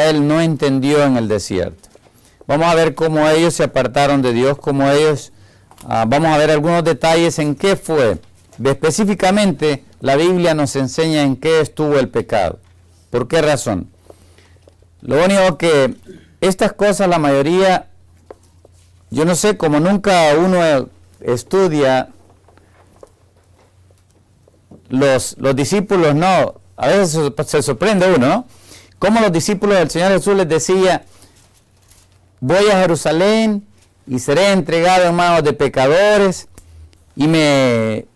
Israel no entendió en el desierto. Vamos a ver cómo ellos se apartaron de Dios, cómo ellos, vamos a ver algunos detalles en qué fue. Específicamente, la Biblia nos enseña en qué estuvo el pecado. ¿Por qué razón? Lo único que estas cosas, la mayoría, yo no sé, como nunca uno estudia, los discípulos no, a veces se sorprende uno, ¿no? Como los discípulos del Señor Jesús les decía, voy a Jerusalén y seré entregado en manos de pecadores y me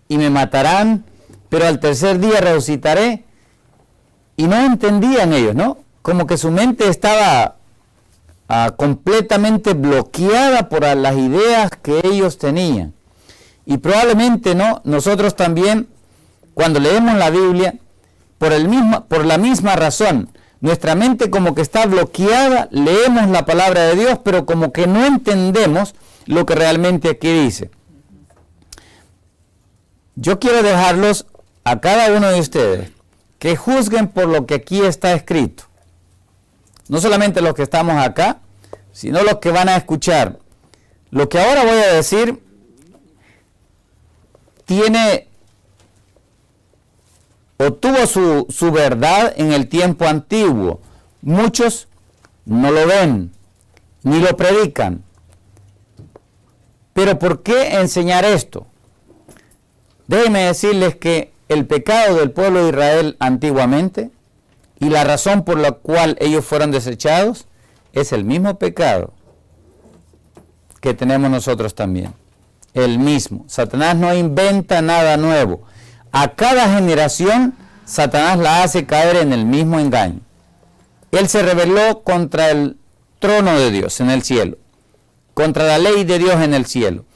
matarán, pero al tercer día resucitaré. Y no entendían ellos, ¿no? Como que su mente estaba completamente bloqueada por las ideas que ellos tenían. Y probablemente no, nosotros también, cuando leemos la Biblia, por la misma razón, nuestra mente como que está bloqueada, leemos la palabra de Dios, pero como que no entendemos lo que realmente aquí dice. Yo quiero dejarlos a cada uno de ustedes que juzguen por lo que aquí está escrito. No solamente los que estamos acá, sino los que van a escuchar. Lo que ahora voy a decir tuvo su verdad en el tiempo antiguo. Muchos no lo ven, ni lo predican. Pero ¿por qué enseñar esto? Déjenme decirles que el pecado del pueblo de Israel antiguamente y la razón por la cual ellos fueron desechados es el mismo pecado que tenemos nosotros también. El mismo. Satanás no inventa nada nuevo. A cada generación, Satanás la hace caer en el mismo engaño. Él se rebeló contra el trono de Dios en el cielo, contra la ley de Dios en el cielo.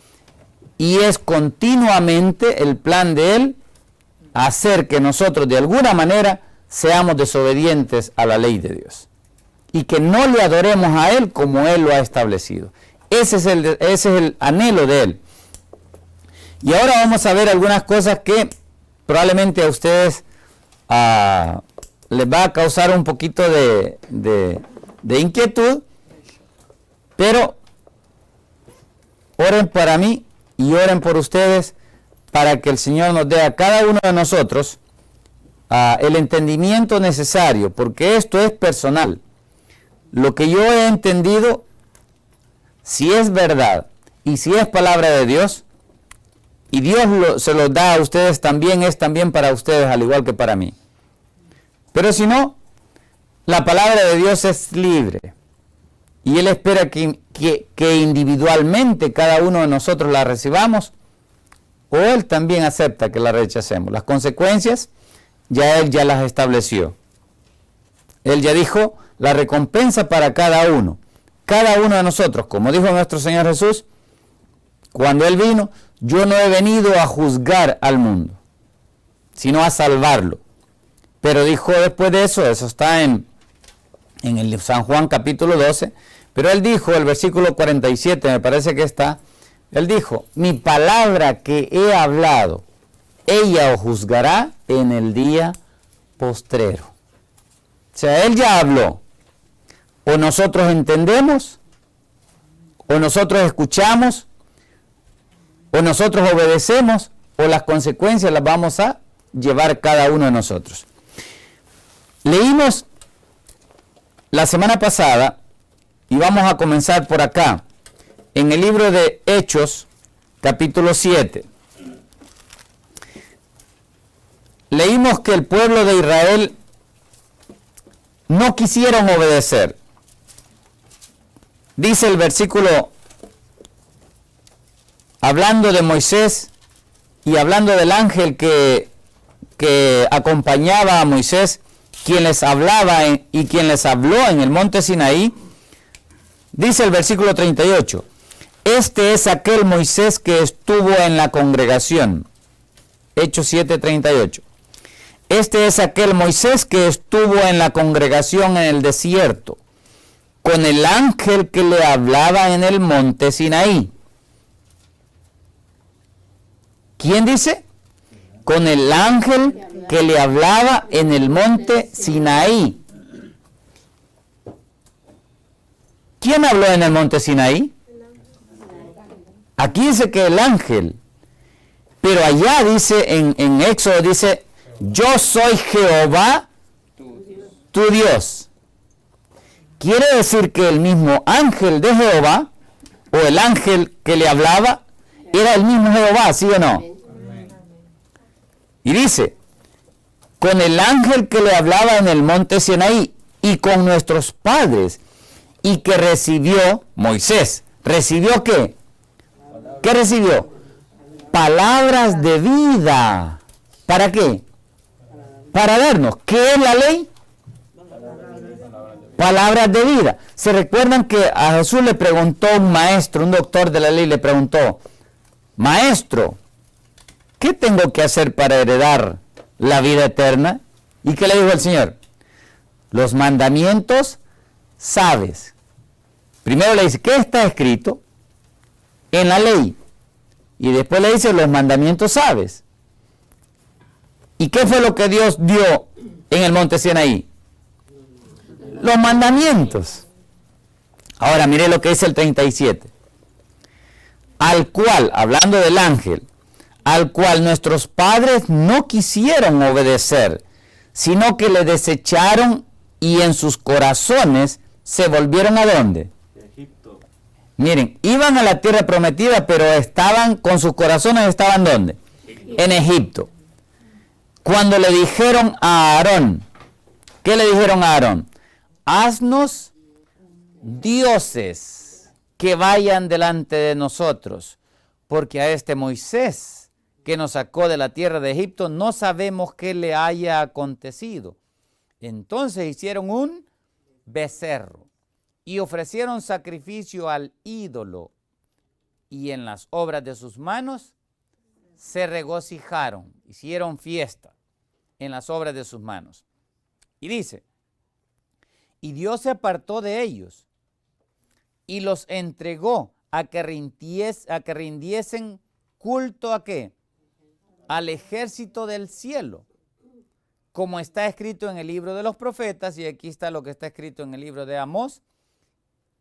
Y es continuamente el plan de él hacer que nosotros de alguna manera seamos desobedientes a la ley de Dios. Y que no le adoremos a él como él lo ha establecido. Ese es el anhelo de él. Y ahora vamos a ver algunas cosas que probablemente a ustedes les va a causar un poquito de inquietud, pero oren para mí y oren por ustedes para que el Señor nos dé a cada uno de nosotros el entendimiento necesario, porque esto es personal. Lo que yo he entendido, si es verdad y si es palabra de Dios, y Dios se lo da a ustedes también, es también para ustedes, al igual que para mí. Pero si no, la palabra de Dios es libre. Y Él espera que individualmente cada uno de nosotros la recibamos, o Él también acepta que la rechacemos. Las consecuencias, Él ya las estableció. Él ya dijo la recompensa para cada uno de nosotros. Como dijo nuestro Señor Jesús, cuando Él vino, yo no he venido a juzgar al mundo, sino a salvarlo. Pero dijo después de eso está en el San Juan capítulo 12, pero Él dijo, el versículo 47 me parece que está, Él dijo, mi palabra que he hablado, ella os juzgará en el día postrero. O sea, Él ya habló. O nosotros entendemos, o nosotros escuchamos, o nosotros obedecemos, o las consecuencias las vamos a llevar cada uno de nosotros. Leímos la semana pasada, y vamos a comenzar por acá, en el libro de Hechos, capítulo 7. Leímos que el pueblo de Israel no quisieron obedecer. Dice el versículo, hablando de Moisés y hablando del ángel que acompañaba a Moisés, quien les hablaba y quien les habló en el monte Sinaí, dice el versículo 38, este es aquel Moisés que estuvo en la congregación. Hechos 7:38. Este es aquel Moisés que estuvo en la congregación en el desierto, con el ángel que le hablaba en el monte Sinaí. ¿Quién dice? Con el ángel que le hablaba en el monte Sinaí. ¿Quién habló en el monte Sinaí? Aquí dice que el ángel. Pero allá dice, en Éxodo dice, yo soy Jehová, tu Dios. Quiere decir que el mismo ángel de Jehová, o el ángel que le hablaba, era el mismo Jehová, ¿sí o no? Y dice, con el ángel que le hablaba en el monte Sinaí, y con nuestros padres, y que recibió Moisés. ¿Recibió qué? ¿Qué recibió? Palabras de vida. ¿Para qué? Para darnos. ¿Qué es la ley? Palabras de vida. ¿Se recuerdan que a Jesús le preguntó un maestro, un doctor de la ley, le preguntó, maestro, ¿qué tengo que hacer para heredar la vida eterna? ¿Y qué le dijo el Señor? Los mandamientos sabes. Primero le dice, ¿qué está escrito en la ley? Y después le dice, los mandamientos sabes. ¿Y qué fue lo que Dios dio en el monte Sinaí? Los mandamientos. Ahora mire lo que dice el 37. Al cual, hablando del ángel, al cual nuestros padres no quisieron obedecer, sino que le desecharon y en sus corazones se volvieron ¿a dónde? Egipto. Miren, iban a la tierra prometida, pero estaban, con sus corazones estaban ¿dónde? En Egipto. Cuando le dijeron a Aarón, ¿qué le dijeron a Aarón? Haznos dioses que vayan delante de nosotros, porque a este Moisés que nos sacó de la tierra de Egipto no sabemos qué le haya acontecido. Entonces hicieron un becerro y ofrecieron sacrificio al ídolo, y en las obras de sus manos se regocijaron, hicieron fiesta en las obras de sus manos. Y dice, y Dios se apartó de ellos y los entregó a que rindiesen culto ¿a qué? Al ejército del cielo, como está escrito en el libro de los profetas, y aquí está lo que está escrito en el libro de Amós,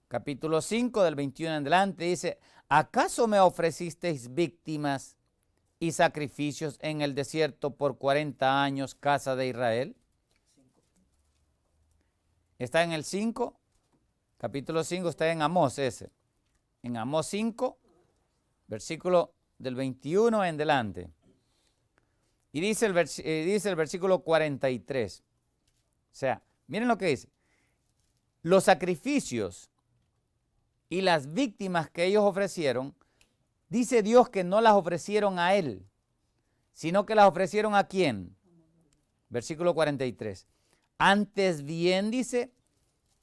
capítulo 5, del 21 en adelante, dice, ¿acaso me ofrecisteis víctimas y sacrificios en el desierto por 40 años, casa de Israel? Está en el 5, capítulo 5, está en Amós ese. En Amós 5, versículo del 21 en adelante. Y dice el versículo 43. O sea, miren lo que dice. Los sacrificios y las víctimas que ellos ofrecieron, dice Dios que no las ofrecieron a Él, sino que las ofrecieron ¿a quién? Versículo 43. Antes bien, dice,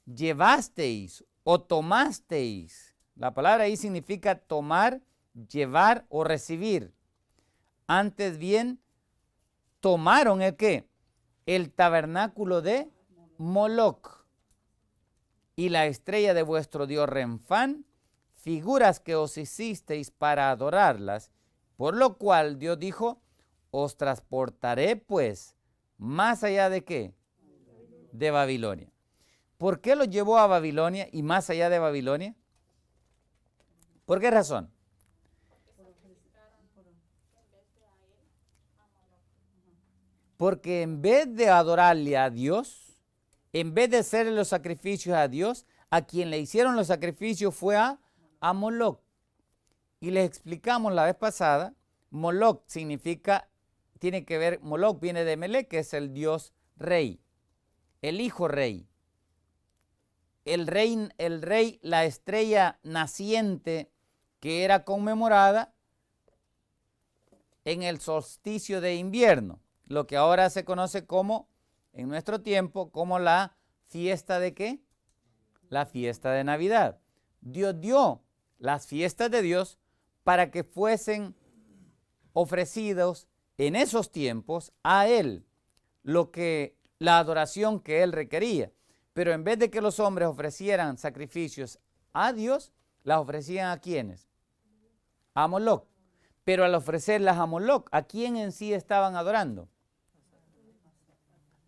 llevasteis o tomasteis. La palabra ahí significa tomar, llevar o recibir. Antes bien, tomaron ¿el qué? El tabernáculo de Moloc y la estrella de vuestro dios Renfán, figuras que os hicisteis para adorarlas, por lo cual Dios dijo, os transportaré pues más allá de ¿qué? De Babilonia. ¿Por qué los llevó a Babilonia y más allá de Babilonia? ¿Por qué razón? Porque en vez de adorarle a Dios, en vez de hacerle los sacrificios a Dios, a quien le hicieron los sacrificios fue a Moloc. Y les explicamos la vez pasada, Moloc significa, tiene que ver, Moloc viene de Melec, que es el dios rey, el hijo rey. El rey, la estrella naciente que era conmemorada en el solsticio de invierno, lo que ahora se conoce como, en nuestro tiempo, como la fiesta de ¿qué? La fiesta de Navidad. Dios dio las fiestas de Dios para que fuesen ofrecidos en esos tiempos a Él, la adoración que Él requería. Pero en vez de que los hombres ofrecieran sacrificios a Dios, las ofrecían ¿a quiénes? A Moloc. Pero al ofrecerlas a Moloc, ¿a quién en sí estaban adorando?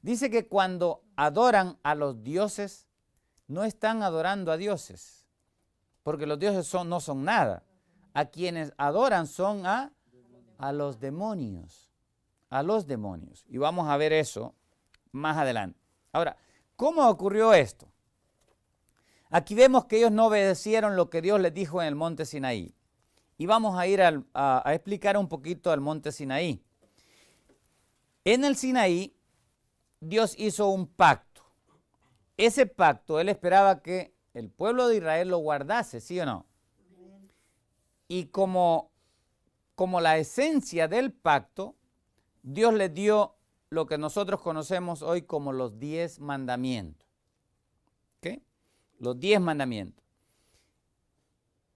Dice que cuando adoran a los dioses, no están adorando a dioses, porque los dioses no son nada. A quienes adoran son a los demonios. A los demonios. Y vamos a ver eso más adelante. Ahora, ¿cómo ocurrió esto? Aquí vemos que ellos no obedecieron lo que Dios les dijo en el monte Sinaí. Y vamos a ir a explicar un poquito al monte Sinaí. En el Sinaí, Dios hizo un pacto. Ese pacto, Él esperaba que el pueblo de Israel lo guardase, ¿sí o no? Y como la esencia del pacto, Dios les dio lo que nosotros conocemos hoy como los 10 mandamientos. ¿Ok? Los 10 mandamientos.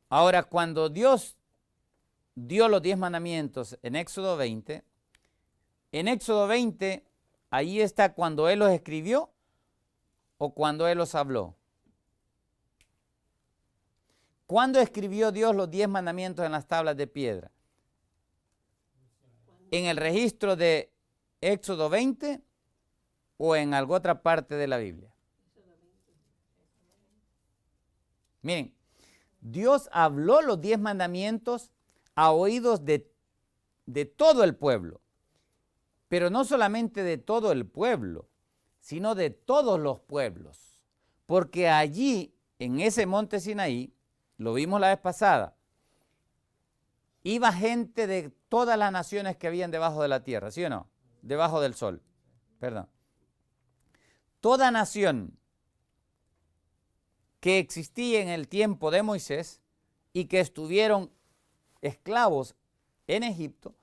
Ahora, cuando Dios dio los 10 mandamientos en Éxodo 20, ahí está cuando Él los escribió o cuando Él los habló. ¿Cuándo escribió Dios los 10 mandamientos en las tablas de piedra? ¿En el registro de Éxodo 20 o en alguna otra parte de la Biblia? Miren, Dios habló los 10 mandamientos a oídos de todo el pueblo, pero no solamente de todo el pueblo, sino de todos los pueblos, porque allí, en ese monte Sinaí, lo vimos la vez pasada, iba gente de todas las naciones que habían debajo de la tierra, ¿sí o no? Debajo del sol, perdón. Toda nación que existía en el tiempo de Moisés y que estuvieron esclavos en Egipto,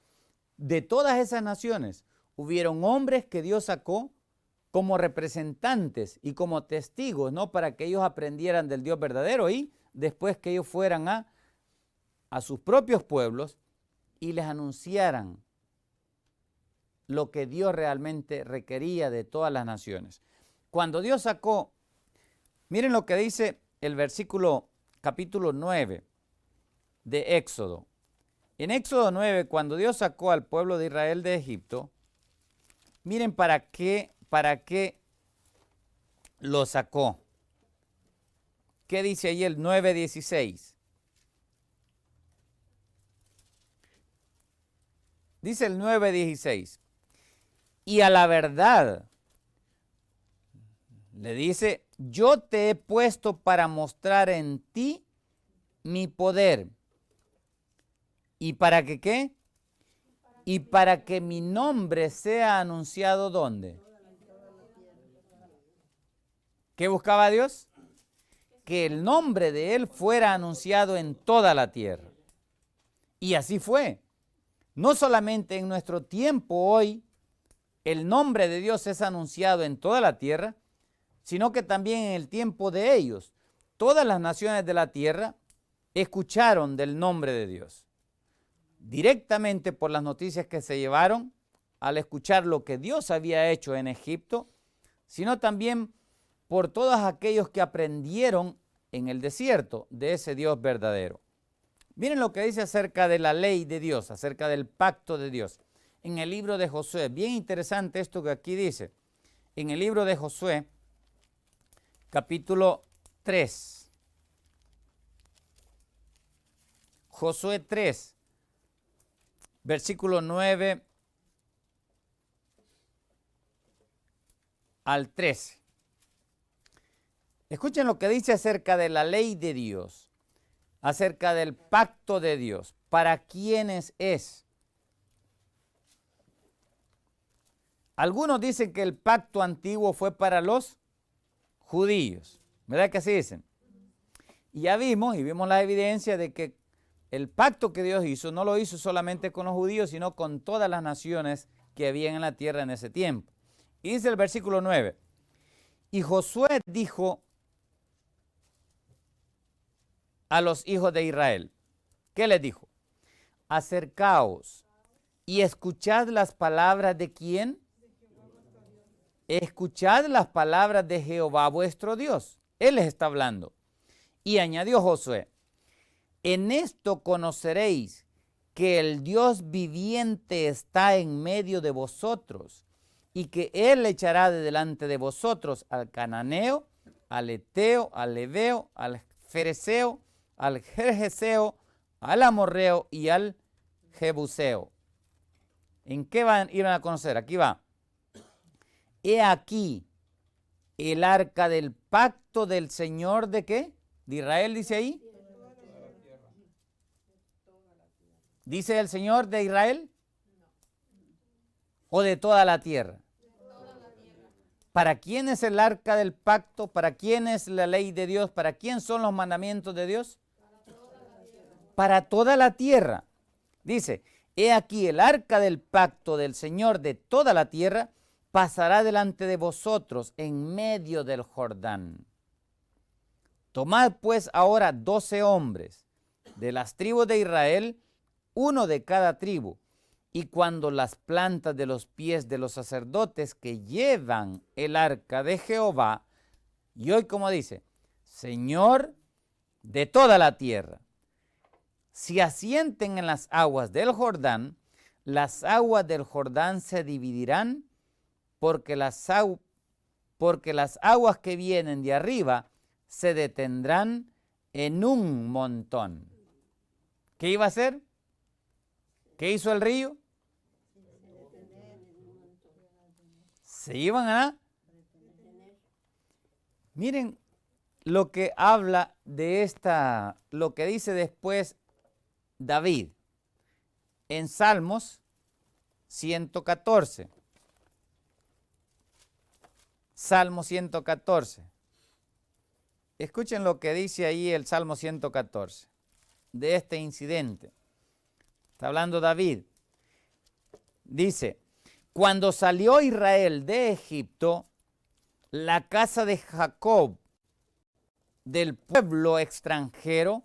de todas esas naciones hubieron hombres que Dios sacó como representantes y como testigos, ¿no? Para que ellos aprendieran del Dios verdadero y después que ellos fueran a sus propios pueblos y les anunciaran lo que Dios realmente requería de todas las naciones. Cuando Dios sacó, miren lo que dice el versículo capítulo 9 de Éxodo. En Éxodo 9, cuando Dios sacó al pueblo de Israel de Egipto, miren para qué lo sacó. ¿Qué dice ahí el 9:16? Dice el 9:16. Y a la verdad, le dice, yo te he puesto para mostrar en ti mi poder. ¿Y para que qué? Y para que mi nombre sea anunciado ¿dónde? ¿Qué buscaba Dios? Que el nombre de Él fuera anunciado en toda la tierra. Y así fue. No solamente en nuestro tiempo hoy, el nombre de Dios es anunciado en toda la tierra, sino que también en el tiempo de ellos, todas las naciones de la tierra escucharon del nombre de Dios. Directamente por las noticias que se llevaron al escuchar lo que Dios había hecho en Egipto, sino también por todos aquellos que aprendieron en el desierto de ese Dios verdadero. Miren lo que dice acerca de la ley de Dios, acerca del pacto de Dios. En el libro de Josué, bien interesante esto que aquí dice. En el libro de Josué, capítulo 3. Josué 3, versículo 9 al 13. Escuchen lo que dice acerca de la ley de Dios, acerca del pacto de Dios. ¿Para quiénes es? Algunos dicen que el pacto antiguo fue para los judíos, ¿verdad que así dicen? Y ya vimos la evidencia de que el pacto que Dios hizo no lo hizo solamente con los judíos, sino con todas las naciones que habían en la tierra en ese tiempo. Y dice el versículo 9, y Josué dijo a los hijos de Israel, ¿qué les dijo? Acercaos y escuchad las palabras de ¿quién? Escuchad las palabras de Jehová vuestro Dios. Él les está hablando. Y añadió Josué, en esto conoceréis que el Dios viviente está en medio de vosotros y que Él echará de delante de vosotros al cananeo, al eteo, al heveo, al fereceo, al Gergeseo, al Amorreo y al Jebuseo. ¿En qué iban a conocer? Aquí va. He aquí el arca del pacto del Señor ¿de qué? ¿De Israel dice ahí? ¿Dice el Señor de Israel? ¿O de toda la tierra? ¿Para quién es el arca del pacto? ¿Para quién es la ley de Dios? ¿Para quién son los mandamientos de Dios? Para toda la tierra. Dice, he aquí el arca del pacto del Señor de toda la tierra pasará delante de vosotros en medio del Jordán. Tomad pues ahora 12 hombres de las tribus de Israel, uno de cada tribu, y cuando las plantas de los pies de los sacerdotes que llevan el arca de Jehová, y hoy como dice, Señor de toda la tierra, si asienten en las aguas del Jordán, las aguas del Jordán se dividirán, porque las aguas que vienen de arriba se detendrán en un montón. ¿Qué iba a hacer? ¿Qué hizo el río? Se iban a... Miren lo que habla de esta, lo que dice después David en Salmos 114. Salmo 114. Escuchen lo que dice ahí el Salmo 114 de este incidente. Está hablando David. Dice, cuando salió Israel de Egipto, la casa de Jacob, del pueblo extranjero,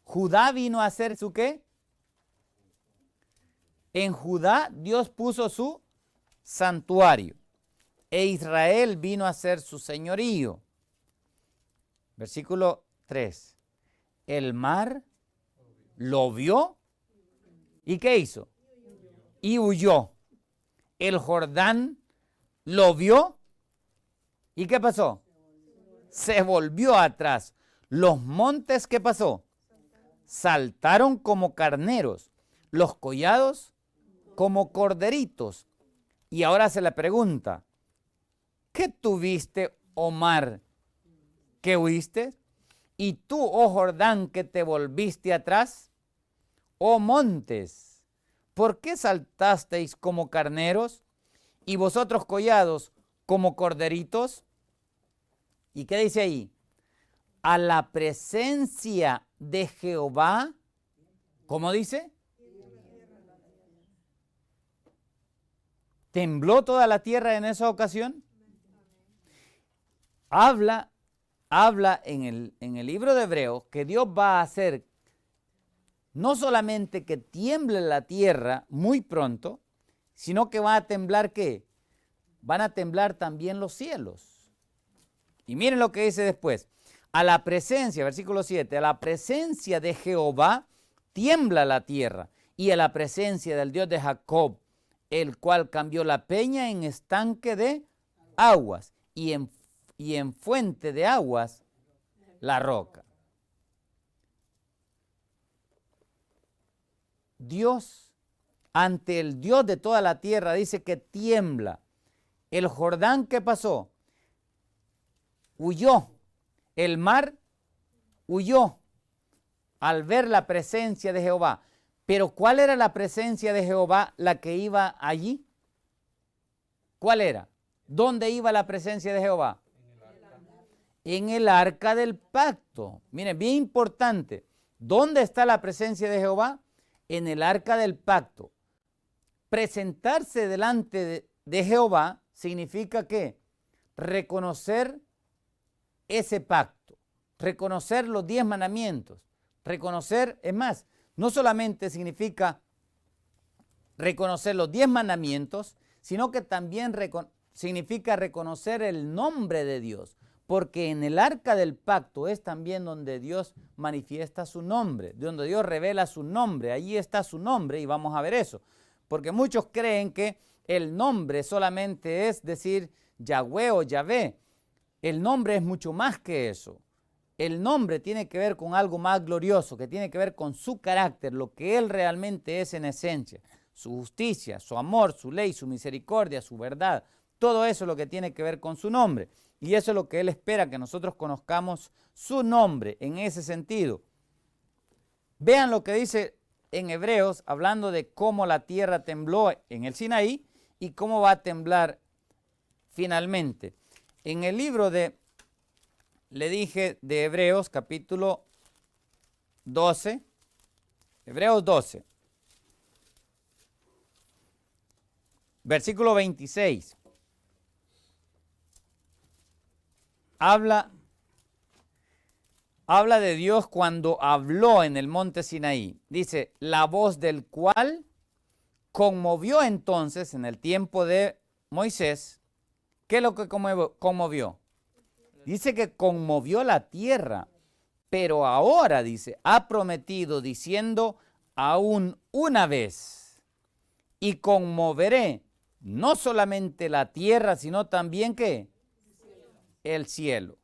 Judá vino a hacer su ¿qué? En Judá Dios puso su santuario e Israel vino a ser su señorío. Versículo 3. El mar lo vio ¿y qué hizo? Y huyó. El Jordán lo vio ¿y qué pasó? Se volvió atrás. Los montes ¿qué pasó? Saltaron como carneros, los collados como corderitos. Y ahora se le pregunta, ¿qué tuviste, oh mar, que huiste? ¿Y tú, oh Jordán, que te volviste atrás? Oh montes, ¿por qué saltasteis como carneros? ¿Y vosotros collados como corderitos? ¿Y qué dice ahí? A la presencia de Jehová, ¿cómo dice? ¿Tembló toda la tierra en esa ocasión? Habla en el libro de Hebreos que Dios va a hacer no solamente que tiemble la tierra muy pronto, sino que va a temblar ¿qué? Van a temblar también los cielos. Y miren lo que dice después. A la presencia, versículo 7, a la presencia de Jehová tiembla la tierra, y a la presencia del Dios de Jacob, el cual cambió la peña en estanque de aguas, y en fuente de aguas la roca. Dios, ante el Dios de toda la tierra, dice que tiembla. El Jordán, ¿qué pasó? Huyó. El mar huyó al ver la presencia de Jehová. Pero ¿cuál era la presencia de Jehová la que iba allí? ¿Cuál era? ¿Dónde iba la presencia de Jehová? En el arca del pacto. Miren, bien importante. ¿Dónde está la presencia de Jehová? En el arca del pacto. Presentarse delante de Jehová significa ¿qué? Reconocer ese pacto, reconocer los 10 mandamientos, reconocer, es más, no solamente significa reconocer los 10 mandamientos, sino que también significa reconocer el nombre de Dios, porque en el arca del pacto es también donde Dios manifiesta su nombre, donde Dios revela su nombre, allí está su nombre y vamos a ver eso, porque muchos creen que el nombre solamente es decir Yahweh o Yahvé. El nombre es mucho más que eso. el nombre tiene que ver con algo más glorioso, que tiene que ver con su carácter, lo que Él realmente es en esencia, su justicia, su amor, su ley, su misericordia, su verdad. Todo eso es lo que tiene que ver con su nombre. Y eso es lo que Él espera, que nosotros conozcamos su nombre en ese sentido. Vean lo que dice en Hebreos, hablando de cómo la tierra tembló en el Sinaí y cómo va a temblar finalmente. En el libro le dije de Hebreos capítulo 12, Hebreos 12, versículo 26. Habla de Dios cuando habló en el monte Sinaí. Dice, la voz del cual conmovió entonces en el tiempo de Moisés. ¿Qué es lo que conmovió? Dice que conmovió la tierra, pero ahora, dice, ha prometido diciendo aún una vez, y conmoveré no solamente la tierra, sino también ¿qué? El cielo.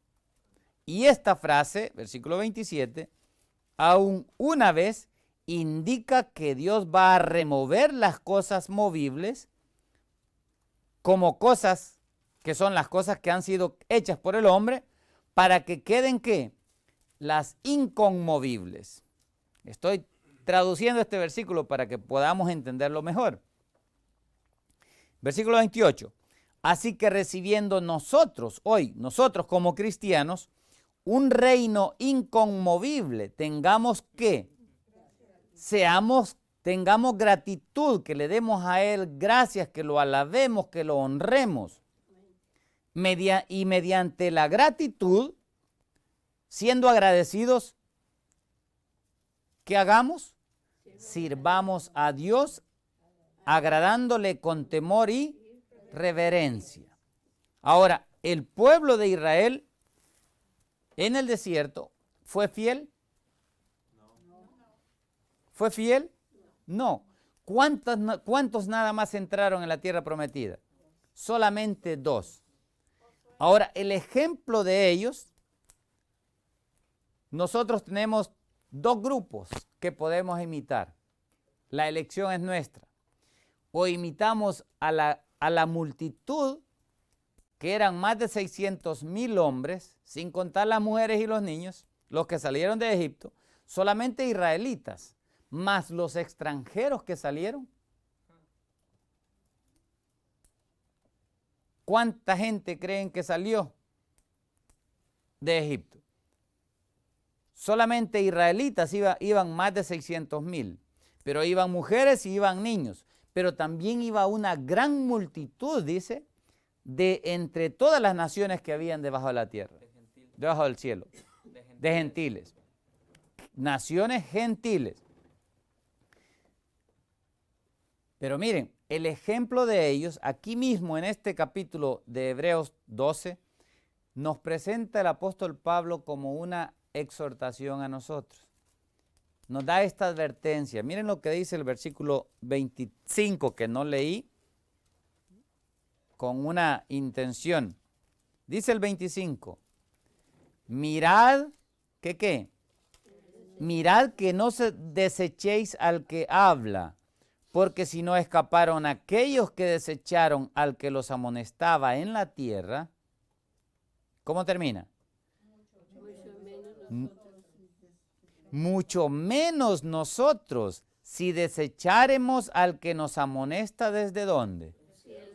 Y esta frase, versículo 27, aún una vez, indica que Dios va a remover las cosas movibles como cosas que son las cosas que han sido hechas por el hombre, para que queden ¿qué? Las inconmovibles. Estoy traduciendo este versículo para que podamos entenderlo mejor. Versículo 28. Así que recibiendo nosotros, hoy, nosotros como cristianos, un reino inconmovible, tengamos que, tengamos gratitud, que le demos a Él gracias, que lo alabemos, que lo honremos. Y mediante la gratitud, siendo agradecidos, ¿qué hagamos? Sirvamos a Dios, agradándole con temor y reverencia. Ahora, el pueblo de Israel en el desierto, ¿fue fiel? ¿Fue fiel? No. ¿Cuántos nada más entraron en la tierra prometida? Solamente 2. Ahora, el ejemplo de ellos, nosotros tenemos 2 grupos que podemos imitar. La elección es nuestra. O imitamos a la multitud, que eran más de 600,000 hombres, sin contar las mujeres y los niños, los que salieron de Egipto, solamente israelitas, más los extranjeros que salieron. ¿Cuánta gente creen que salió de Egipto? Solamente israelitas iban más de 600,000, pero iban mujeres y iban niños, pero también iba una gran multitud, dice, de entre todas las naciones que habían debajo de la tierra, debajo del cielo, de gentiles, naciones gentiles. Pero miren, el ejemplo de ellos, aquí mismo en este capítulo de Hebreos 12, nos presenta el apóstol Pablo como una exhortación a nosotros. Nos da esta advertencia. Miren lo que dice el versículo 25, que no leí con una intención. Dice el 25, mirad, ¿qué? Mirad que no se desechéis al que habla, porque si no escaparon aquellos que desecharon al que los amonestaba en la tierra. ¿Cómo termina? Mucho menos nosotros, si desecháremos al que nos amonesta, ¿desde dónde?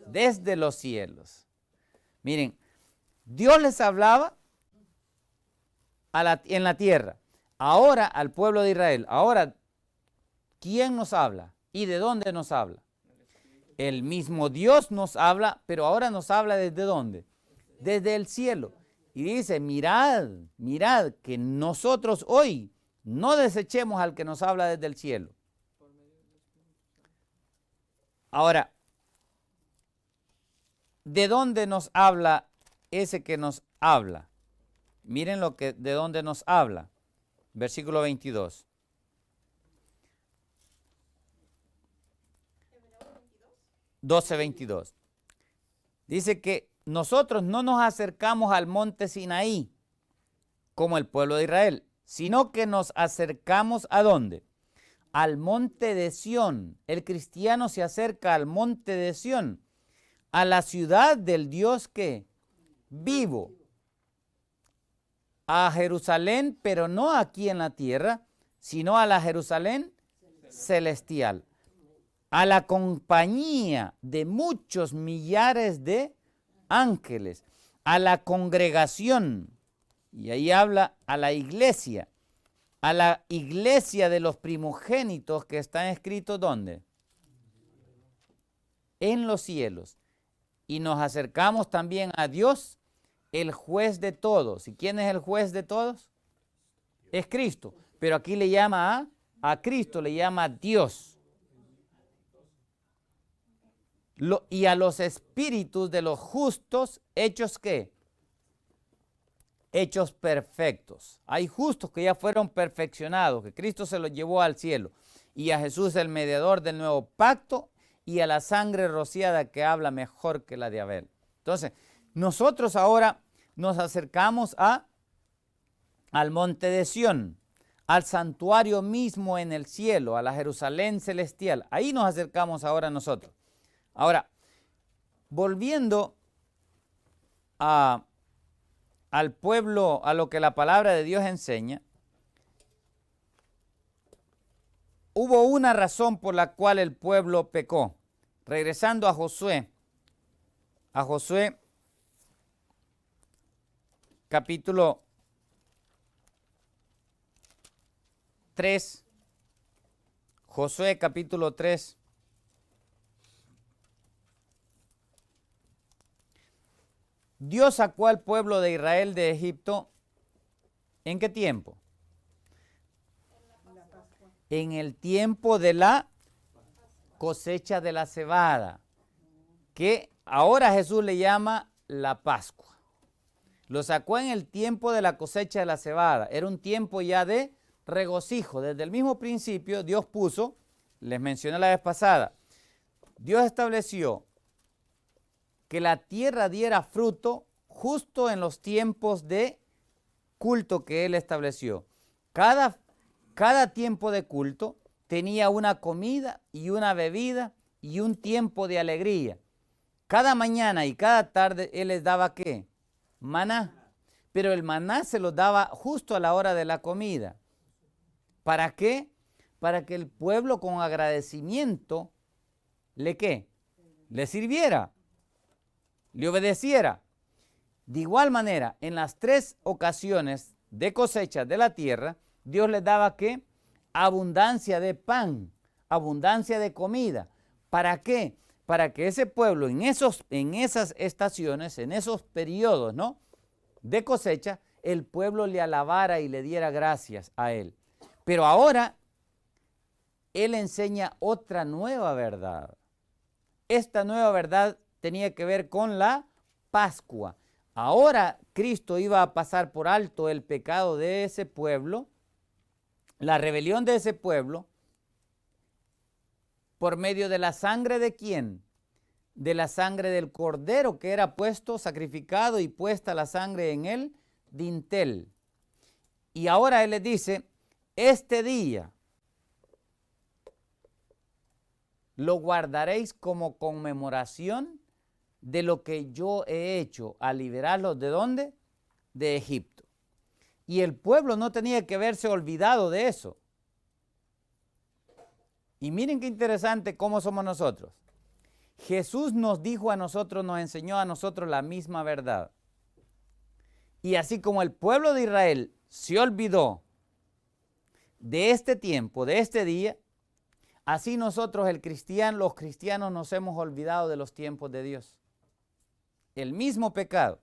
Desde los cielos. Miren, Dios les hablaba en la tierra, ahora al pueblo de Israel. Ahora, ¿quién nos habla? ¿Y de dónde nos habla? El mismo Dios nos habla, pero ahora nos habla ¿desde dónde? Desde el cielo. Y dice, mirad, que nosotros hoy no desechemos al que nos habla desde el cielo. Ahora, ¿de dónde nos habla ese que nos habla? Miren de dónde nos habla. Versículo 22. 12:22. Dice que nosotros no nos acercamos al monte Sinaí como el pueblo de Israel, sino que nos acercamos ¿a dónde? Al monte de Sión. El cristiano se acerca al monte de Sión, a la ciudad del Dios que vivo, a Jerusalén, pero no aquí en la tierra, sino a la Jerusalén celestial, a la compañía de muchos millares de ángeles, a la congregación, y ahí habla a la iglesia de los primogénitos que están escritos ¿dónde? En los cielos. Y nos acercamos también a Dios, el juez de todos. ¿Y quién es el juez de todos? Es Cristo. Pero aquí le llama a Cristo, le llama Dios. Y a los espíritus de los justos, hechos ¿qué? Hechos perfectos. Hay justos que ya fueron perfeccionados, que Cristo se los llevó al cielo. Y a Jesús, el mediador del nuevo pacto, y a la sangre rociada que habla mejor que la de Abel. Entonces, nosotros ahora nos acercamos al monte de Sión, al santuario mismo en el cielo, a la Jerusalén celestial. Ahí nos acercamos ahora nosotros. Ahora, volviendo al pueblo, a lo que la palabra de Dios enseña, hubo una razón por la cual el pueblo pecó. Regresando a Josué capítulo 3, Josué capítulo 3. Dios sacó al pueblo de Israel de Egipto, ¿en qué tiempo? En el tiempo de la cosecha de la cebada, que ahora Jesús le llama la Pascua. Lo sacó en el tiempo de la cosecha de la cebada. Era un tiempo ya de regocijo. Desde el mismo principio Dios puso, les mencioné la vez pasada, Dios estableció que la tierra diera fruto justo en los tiempos de culto que Él estableció. Cada tiempo de culto tenía una comida y una bebida y un tiempo de alegría. Cada mañana y cada tarde Él les daba ¿qué? Maná. Pero el maná se lo daba justo a la hora de la comida. ¿Para qué? Para que el pueblo con agradecimiento ¿qué? Le sirviera, le obedeciera. De igual manera, en las 3 ocasiones de cosecha de la tierra, Dios les daba ¿qué? Abundancia de pan, abundancia de comida. ¿Para qué? Para que ese pueblo en esas estaciones, en esos periodos, ¿no?, de cosecha, el pueblo le alabara y le diera gracias a Él. Pero ahora Él enseña otra nueva verdad. Esta nueva verdad tenía que ver con la Pascua. Ahora Cristo iba a pasar por alto el pecado de ese pueblo, la rebelión de ese pueblo, por medio de la sangre ¿de quién? De la sangre del cordero que era puesto, sacrificado y puesta la sangre en el dintel. Y ahora Él les dice, este día lo guardaréis como conmemoración de lo que yo he hecho al liberarlos ¿de dónde? De Egipto. Y el pueblo no tenía que verse olvidado de eso. Y miren qué interesante cómo somos nosotros. Jesús nos dijo a nosotros, nos enseñó a nosotros la misma verdad. Y así como el pueblo de Israel se olvidó de este tiempo, de este día, así nosotros los cristianos nos hemos olvidado de los tiempos de Dios. El mismo pecado.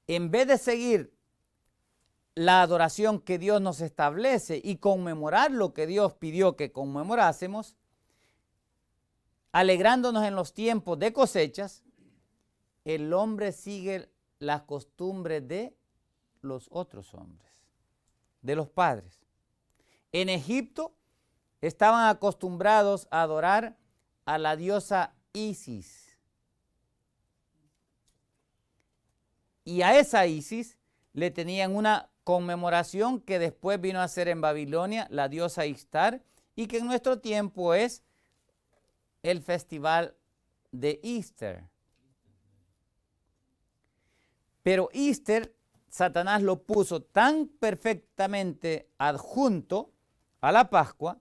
En vez de seguir la adoración que Dios nos establece y conmemorar lo que Dios pidió que conmemorásemos, alegrándonos en los tiempos de cosechas, el hombre sigue las costumbres de los otros hombres, de los padres. En Egipto estaban acostumbrados a adorar a la diosa Isis. Y a esa Isis le tenían una conmemoración que después vino a ser en Babilonia la diosa Ishtar y que en nuestro tiempo es el festival de Easter. Pero Easter, Satanás lo puso tan perfectamente adjunto a la Pascua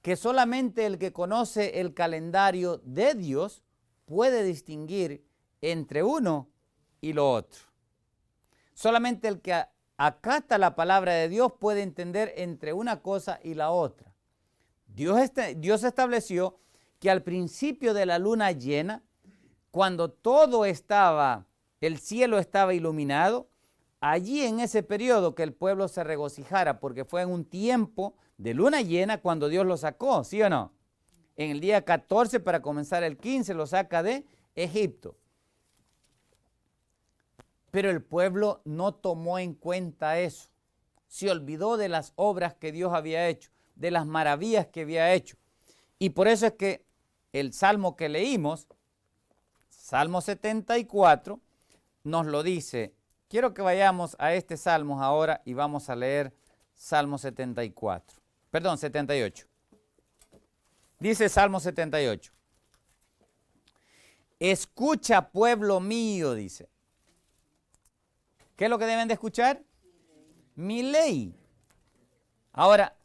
que solamente el que conoce el calendario de Dios puede distinguir entre uno y lo otro. Solamente el que acata la palabra de Dios puede entender entre una cosa y la otra. Dios estableció que al principio de la luna llena, cuando todo estaba, el cielo estaba iluminado, allí en ese periodo que el pueblo se regocijara, porque fue en un tiempo de luna llena cuando Dios lo sacó, ¿sí o no? En el día 14 para comenzar el 15 lo saca de Egipto. Pero el pueblo no tomó en cuenta eso. Se olvidó de las obras que Dios había hecho, de las maravillas que había hecho. Y por eso es que el salmo que leímos, Salmo 74, nos lo dice. Quiero que vayamos a este salmo ahora y vamos a leer Salmo 74. Perdón, 78. Dice Salmo 78. Escucha, pueblo mío, dice. ¿Qué es lo que deben de escuchar? Mi ley. Ahora,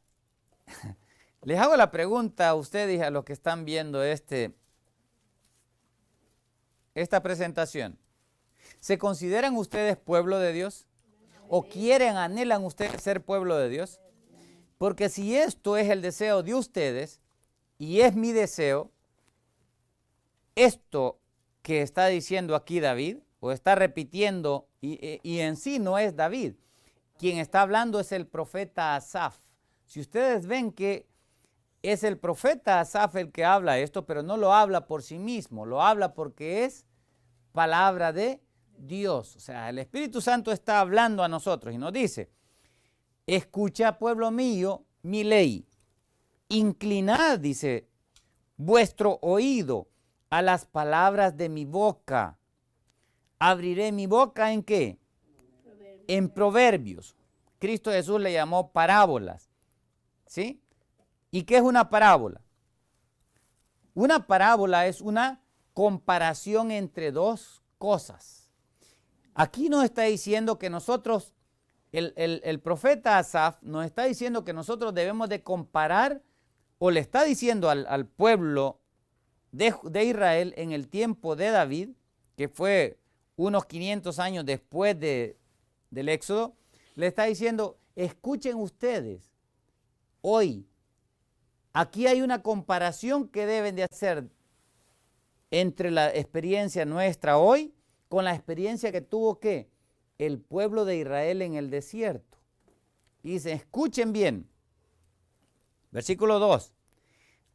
les hago la pregunta a ustedes y a los que están viendo esta presentación. ¿Se consideran ustedes pueblo de Dios? ¿O quieren, anhelan ustedes ser pueblo de Dios? Porque si esto es el deseo de ustedes y es mi deseo, esto que está diciendo aquí David, o está repitiendo, y en sí no es David. Quien está hablando es el profeta Asaf. Si ustedes ven que es el profeta Asaf el que habla esto, pero no lo habla por sí mismo, lo habla porque es palabra de Dios. O sea, el Espíritu Santo está hablando a nosotros y nos dice, escucha, pueblo mío, mi ley. Inclinad, dice, vuestro oído a las palabras de mi boca. Abriré mi boca ¿en qué? Proverbios. En proverbios. Cristo Jesús le llamó parábolas. ¿Sí? ¿Y qué es una parábola? Una parábola es una comparación entre dos cosas. Aquí nos está diciendo que nosotros, el profeta Asaf nos está diciendo que nosotros debemos de comparar, o le está diciendo al pueblo de Israel en el tiempo de David, que fue unos 500 años después del Éxodo, le está diciendo, escuchen ustedes, hoy, aquí hay una comparación que deben de hacer entre la experiencia nuestra hoy con la experiencia que tuvo ¿qué? El pueblo de Israel en el desierto. Y dice, escuchen bien, versículo 2,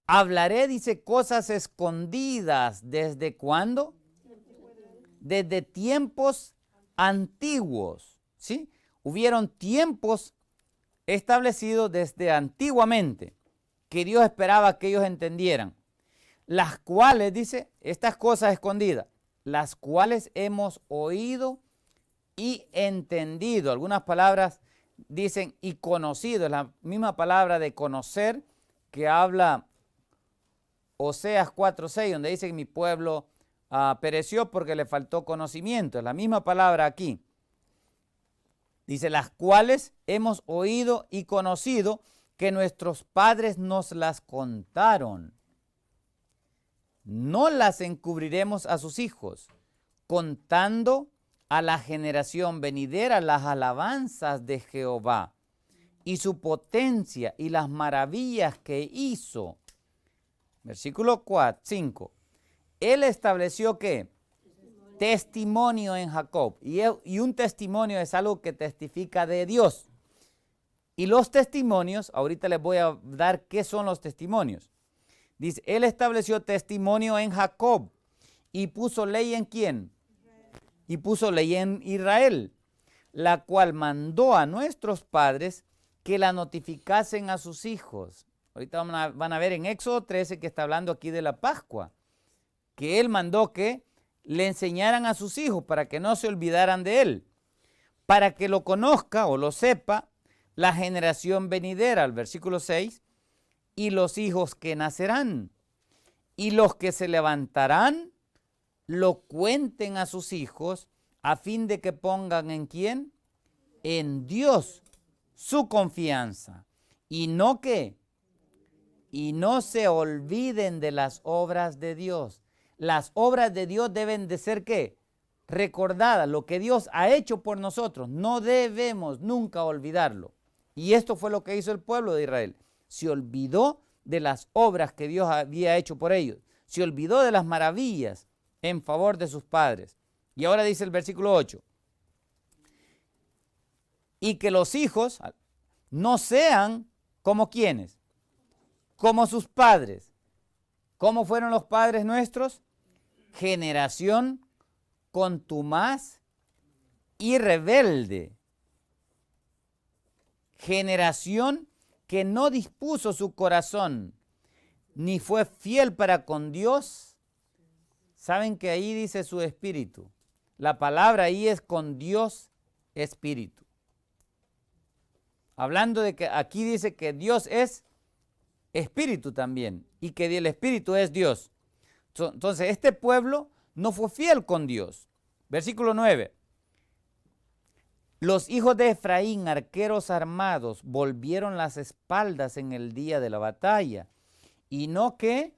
hablaré, dice, cosas escondidas, ¿desde cuándo? Desde tiempos antiguos, ¿sí? Hubieron tiempos establecidos desde antiguamente que Dios esperaba que ellos entendieran, las cuales, dice, estas cosas escondidas, las cuales hemos oído y entendido. Algunas palabras dicen y conocido, es la misma palabra de conocer que habla Oseas 4:6, donde dice que mi pueblo pereció porque le faltó conocimiento. Es la misma palabra aquí. Dice, las cuales hemos oído y conocido, que nuestros padres nos las contaron. No las encubriremos a sus hijos, contando a la generación venidera las alabanzas de Jehová y su potencia y las maravillas que hizo. Versículo 5. Él estableció ¿qué? Testimonio en Jacob. Y un testimonio es algo que testifica de Dios. Y los testimonios, ahorita les voy a dar qué son los testimonios. Dice, él estableció testimonio en Jacob y puso ley ¿en quién? Y puso ley en Israel, la cual mandó a nuestros padres que la notificasen a sus hijos. Ahorita van a ver en Éxodo 13 que está hablando aquí de la Pascua, que él mandó que le enseñaran a sus hijos para que no se olvidaran de él, para que lo conozca o lo sepa la generación venidera, al versículo 6, y los hijos que nacerán, y los que se levantarán, lo cuenten a sus hijos, a fin de que pongan ¿en quién? En Dios su confianza, y no que, y no se olviden de las obras de Dios. Las obras de Dios deben de ser ¿qué? Recordadas, lo que Dios ha hecho por nosotros. No debemos nunca olvidarlo. Y esto fue lo que hizo el pueblo de Israel. Se olvidó de las obras que Dios había hecho por ellos. Se olvidó de las maravillas en favor de sus padres. Y ahora dice el versículo 8. Y que los hijos no sean como quienes, como sus padres. ¿Cómo fueron los padres nuestros? Generación contumaz y rebelde. Generación que no dispuso su corazón, ni fue fiel para con Dios. Saben que ahí dice su espíritu. La palabra ahí es con Dios espíritu. Hablando de que aquí dice que Dios es espíritu también y que el espíritu es Dios. Entonces este pueblo no fue fiel con Dios. Versículo 9. Los hijos de Efraín, arqueros armados, volvieron las espaldas en el día de la batalla. Y no que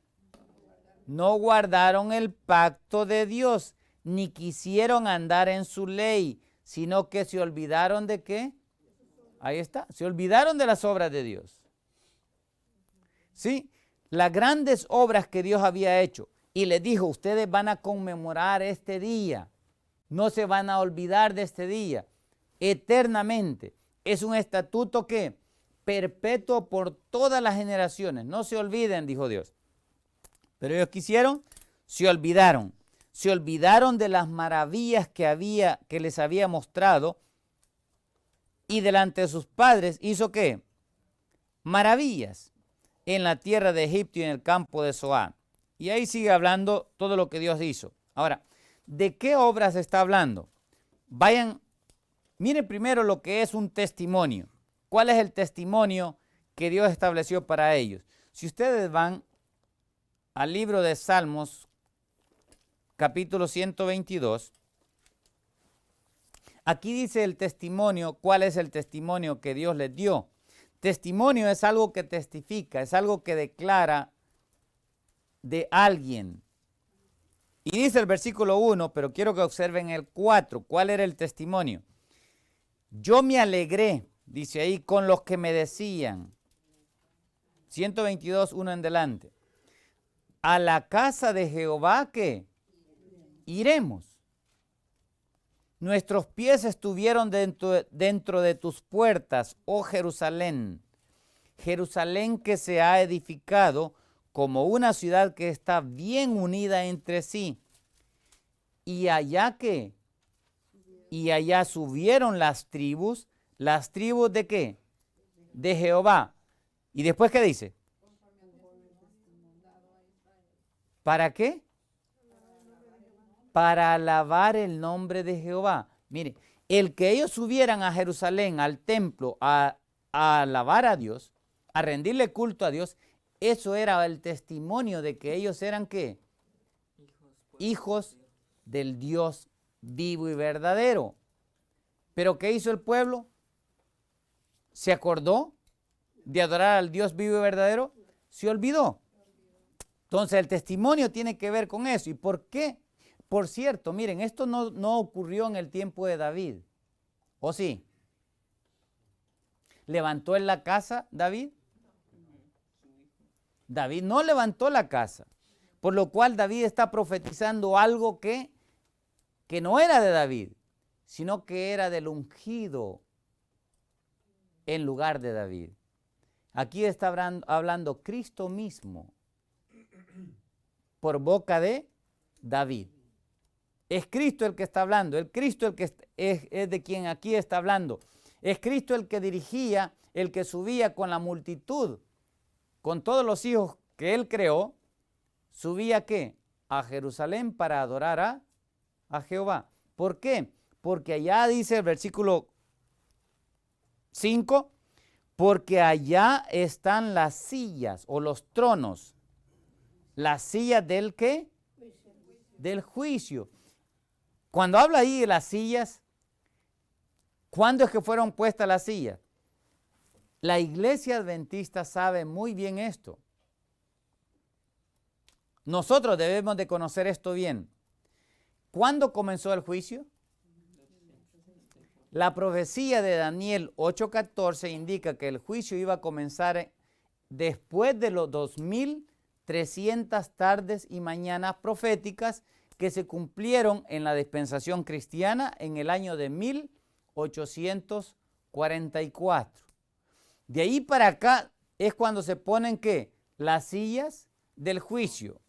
no guardaron el pacto de Dios, ni quisieron andar en su ley, sino que se olvidaron de qué. Ahí está, se olvidaron de las obras de Dios. ¿Sí? Las grandes obras que Dios había hecho. Y les dijo, ustedes van a conmemorar este día. No se van a olvidar de este día. Eternamente. Es un estatuto que perpetuo por todas las generaciones. No se olviden, dijo Dios. Pero ellos quisieron, se olvidaron. Se olvidaron de las maravillas que les había mostrado. Y delante de sus padres hizo ¿qué? Maravillas en la tierra de Egipto y en el campo de Zoán. Y ahí sigue hablando todo lo que Dios hizo. Ahora, ¿de qué obras está hablando? Miren primero lo que es un testimonio. ¿Cuál es el testimonio que Dios estableció para ellos? Si ustedes van al libro de Salmos, capítulo 122, aquí dice el testimonio, ¿cuál es el testimonio que Dios les dio? Testimonio es algo que testifica, es algo que declara de alguien. Y dice el versículo 1, pero quiero que observen el 4. ¿Cuál era el testimonio? Yo me alegré, dice ahí, con los que me decían. 122, 1 en delante. A la casa de Jehová, ¿qué? Iremos. Nuestros pies estuvieron dentro de tus puertas, oh Jerusalén. Jerusalén que se ha edificado como una ciudad que está bien unida entre sí. Y allá ¿qué? Y allá subieron las tribus ¿de qué? De Jehová. ¿Y después qué dice? ¿Para qué? Para alabar el nombre de Jehová. Mire, el que ellos subieran a Jerusalén, al templo, a alabar a Dios, a rendirle culto a Dios, eso era el testimonio de que ellos eran ¿qué? Hijos del Dios vivo y verdadero. ¿Pero qué hizo el pueblo? ¿Se acordó de adorar al Dios vivo y verdadero? Se olvidó. Entonces el testimonio tiene que ver con eso. ¿Y por qué? Por cierto, miren, esto no ocurrió en el tiempo de David. ¿O sí? ¿Levantó en la casa David? David no levantó la casa. Por lo cual David está profetizando algo que no era de David, sino que era del ungido en lugar de David. Aquí está hablando Cristo mismo por boca de David. Es Cristo el que está hablando, el Cristo el que es de quien aquí está hablando. Es Cristo el que dirigía, el que subía con la multitud, con todos los hijos que él creó, subía ¿qué? A Jerusalén para adorar a Jehová. ¿Por qué? porque allá dice el versículo 5, porque allá están las sillas o los tronos. Las sillas del ¿qué? Del juicio. Cuando habla ahí de las sillas, ¿cuándo es que fueron puestas las sillas? La iglesia adventista sabe muy bien esto. Nosotros debemos de conocer esto bien. ¿Cuándo comenzó el juicio? La profecía de Daniel 8:14 indica que el juicio iba a comenzar después de los 2300 tardes y mañanas proféticas que se cumplieron en la dispensación cristiana en el año de 1844. De ahí para acá es cuando se ponen ¿qué? Las sillas del juicio.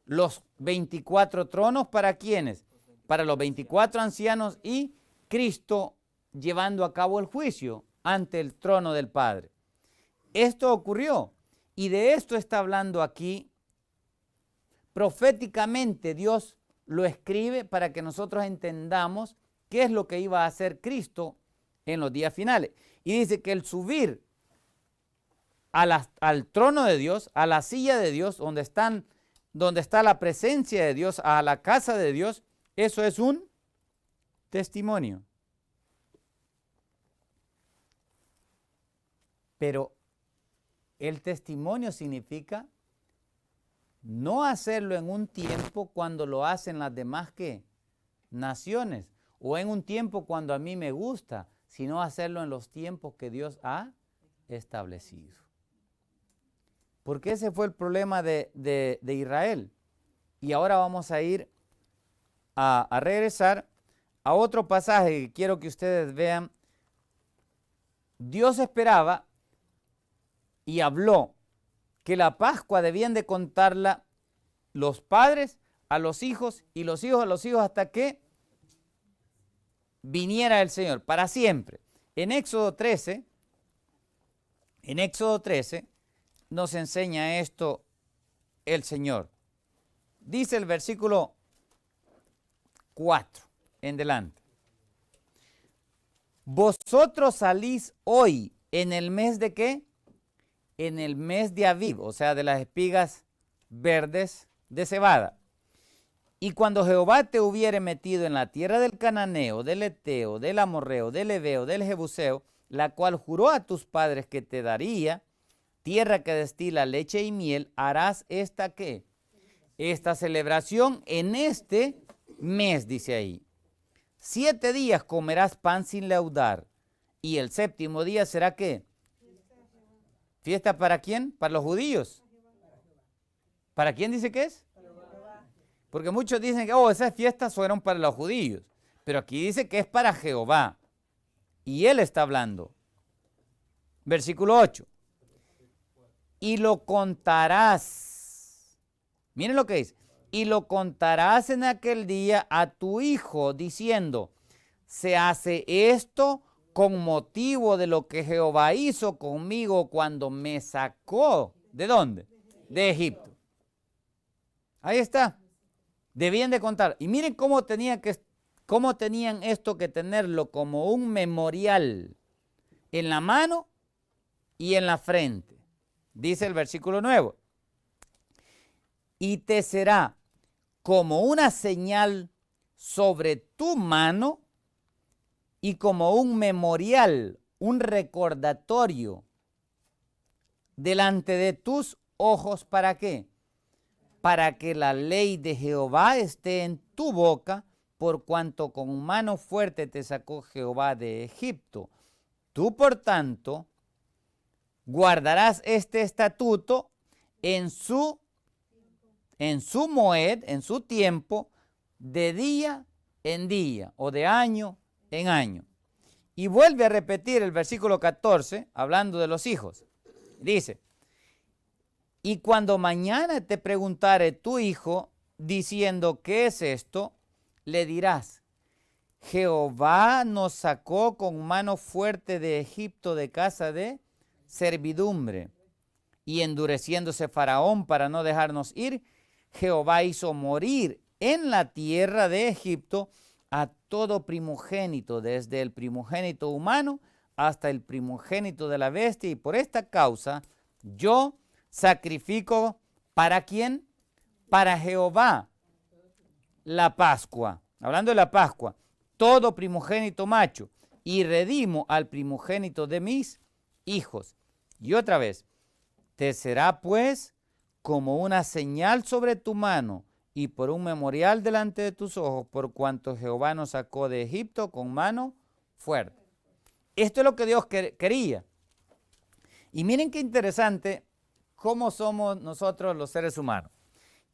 Los 24 tronos, ¿para quiénes? Para los 24 ancianos y Cristo llevando a cabo el juicio ante el trono del Padre. Esto ocurrió y de esto está hablando aquí. Proféticamente Dios lo escribe para que nosotros entendamos qué es lo que iba a hacer Cristo en los días finales. Y dice que el subir al trono de Dios, a la silla de Dios, donde está la presencia de Dios, a la casa de Dios, eso es un testimonio. Pero el testimonio significa no hacerlo en un tiempo cuando lo hacen las demás ¿qué? Naciones, o en un tiempo cuando a mí me gusta, sino hacerlo en los tiempos que Dios ha establecido. Porque ese fue el problema de Israel. Y ahora vamos a ir a regresar a otro pasaje que quiero que ustedes vean. Dios esperaba y habló que la Pascua debían de contarla los padres a los hijos y los hijos a los hijos hasta que viniera el Señor, para siempre. En Éxodo 13 nos enseña esto el Señor. Dice el versículo 4 en delante. Vosotros salís hoy en el mes de ¿qué? En el mes de Aviv, o sea, de las espigas verdes de cebada. Y cuando Jehová te hubiere metido en la tierra del Cananeo, del Eteo, del Amorreo, del Heveo, del Jebuseo, la cual juró a tus padres que te daría, tierra que destila leche y miel, harás esta ¿qué? Esta celebración en este mes, dice ahí. 7 días comerás pan sin leudar, y el séptimo día será ¿qué? ¿Fiesta para quién? Para los judíos. ¿Para quién dice que es? Porque muchos dicen que esas fiestas fueron para los judíos. Pero aquí dice que es para Jehová. Y él está hablando. Versículo 8. Y lo contarás. Miren lo que dice. Y lo contarás en aquel día a tu hijo, diciendo, se hace esto con motivo de lo que Jehová hizo conmigo cuando me sacó. ¿De dónde? De Egipto. Ahí está. Debían de contar. Y miren cómo tenían esto que tenerlo como un memorial en la mano y en la frente. Dice el versículo 9. Y te será como una señal sobre tu mano y como un memorial, un recordatorio delante de tus ojos. ¿Para qué? Para que la ley de Jehová esté en tu boca, por cuanto con mano fuerte te sacó Jehová de Egipto. Tú, por tanto, guardarás este estatuto en su moed, en su tiempo, de día en día, o de año en año. Y vuelve a repetir el versículo 14, hablando de los hijos. Dice, y cuando mañana te preguntare tu hijo, diciendo, ¿qué es esto? Le dirás, Jehová nos sacó con mano fuerte de Egipto, de casa de servidumbre. Y endureciéndose Faraón para no dejarnos ir, Jehová hizo morir en la tierra de Egipto a todo primogénito, desde el primogénito humano hasta el primogénito de la bestia, y por esta causa yo sacrifico, ¿para quién? Para Jehová la Pascua. Hablando de la Pascua, todo primogénito macho, y redimo al primogénito de mis hijos. Y otra vez, te será pues como una señal sobre tu mano y por un memorial delante de tus ojos, por cuanto Jehová nos sacó de Egipto con mano fuerte. Esto es lo que Dios quería. Y miren qué interesante cómo somos nosotros los seres humanos.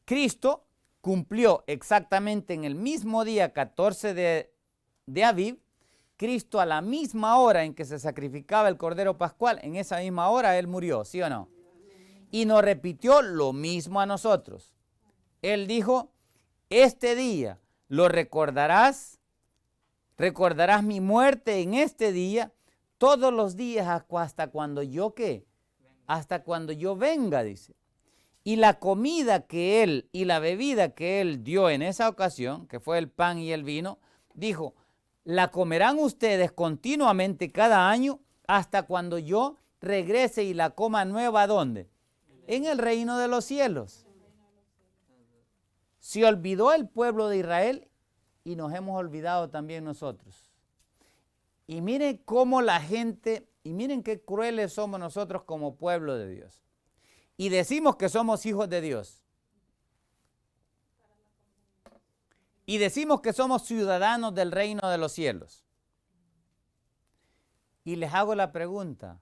Cristo cumplió exactamente en el mismo día 14 de Aviv, Cristo a la misma hora en que se sacrificaba el Cordero Pascual, en esa misma hora Él murió, ¿sí o no? Y nos repitió lo mismo a nosotros. Él dijo, este día lo recordarás, recordarás mi muerte en este día, todos los días hasta cuando yo, ¿qué? Hasta cuando yo venga, dice. Y la comida que Él y la bebida que Él dio en esa ocasión, que fue el pan y el vino, dijo, la comerán ustedes continuamente cada año hasta cuando yo regrese y la coma nueva, ¿dónde? En el reino de los cielos. Se olvidó el pueblo de Israel y nos hemos olvidado también nosotros. Y miren cómo la gente, y miren qué crueles somos nosotros como pueblo de Dios. Y decimos que somos hijos de Dios. Y decimos que somos ciudadanos del reino de los cielos. Y les hago la pregunta,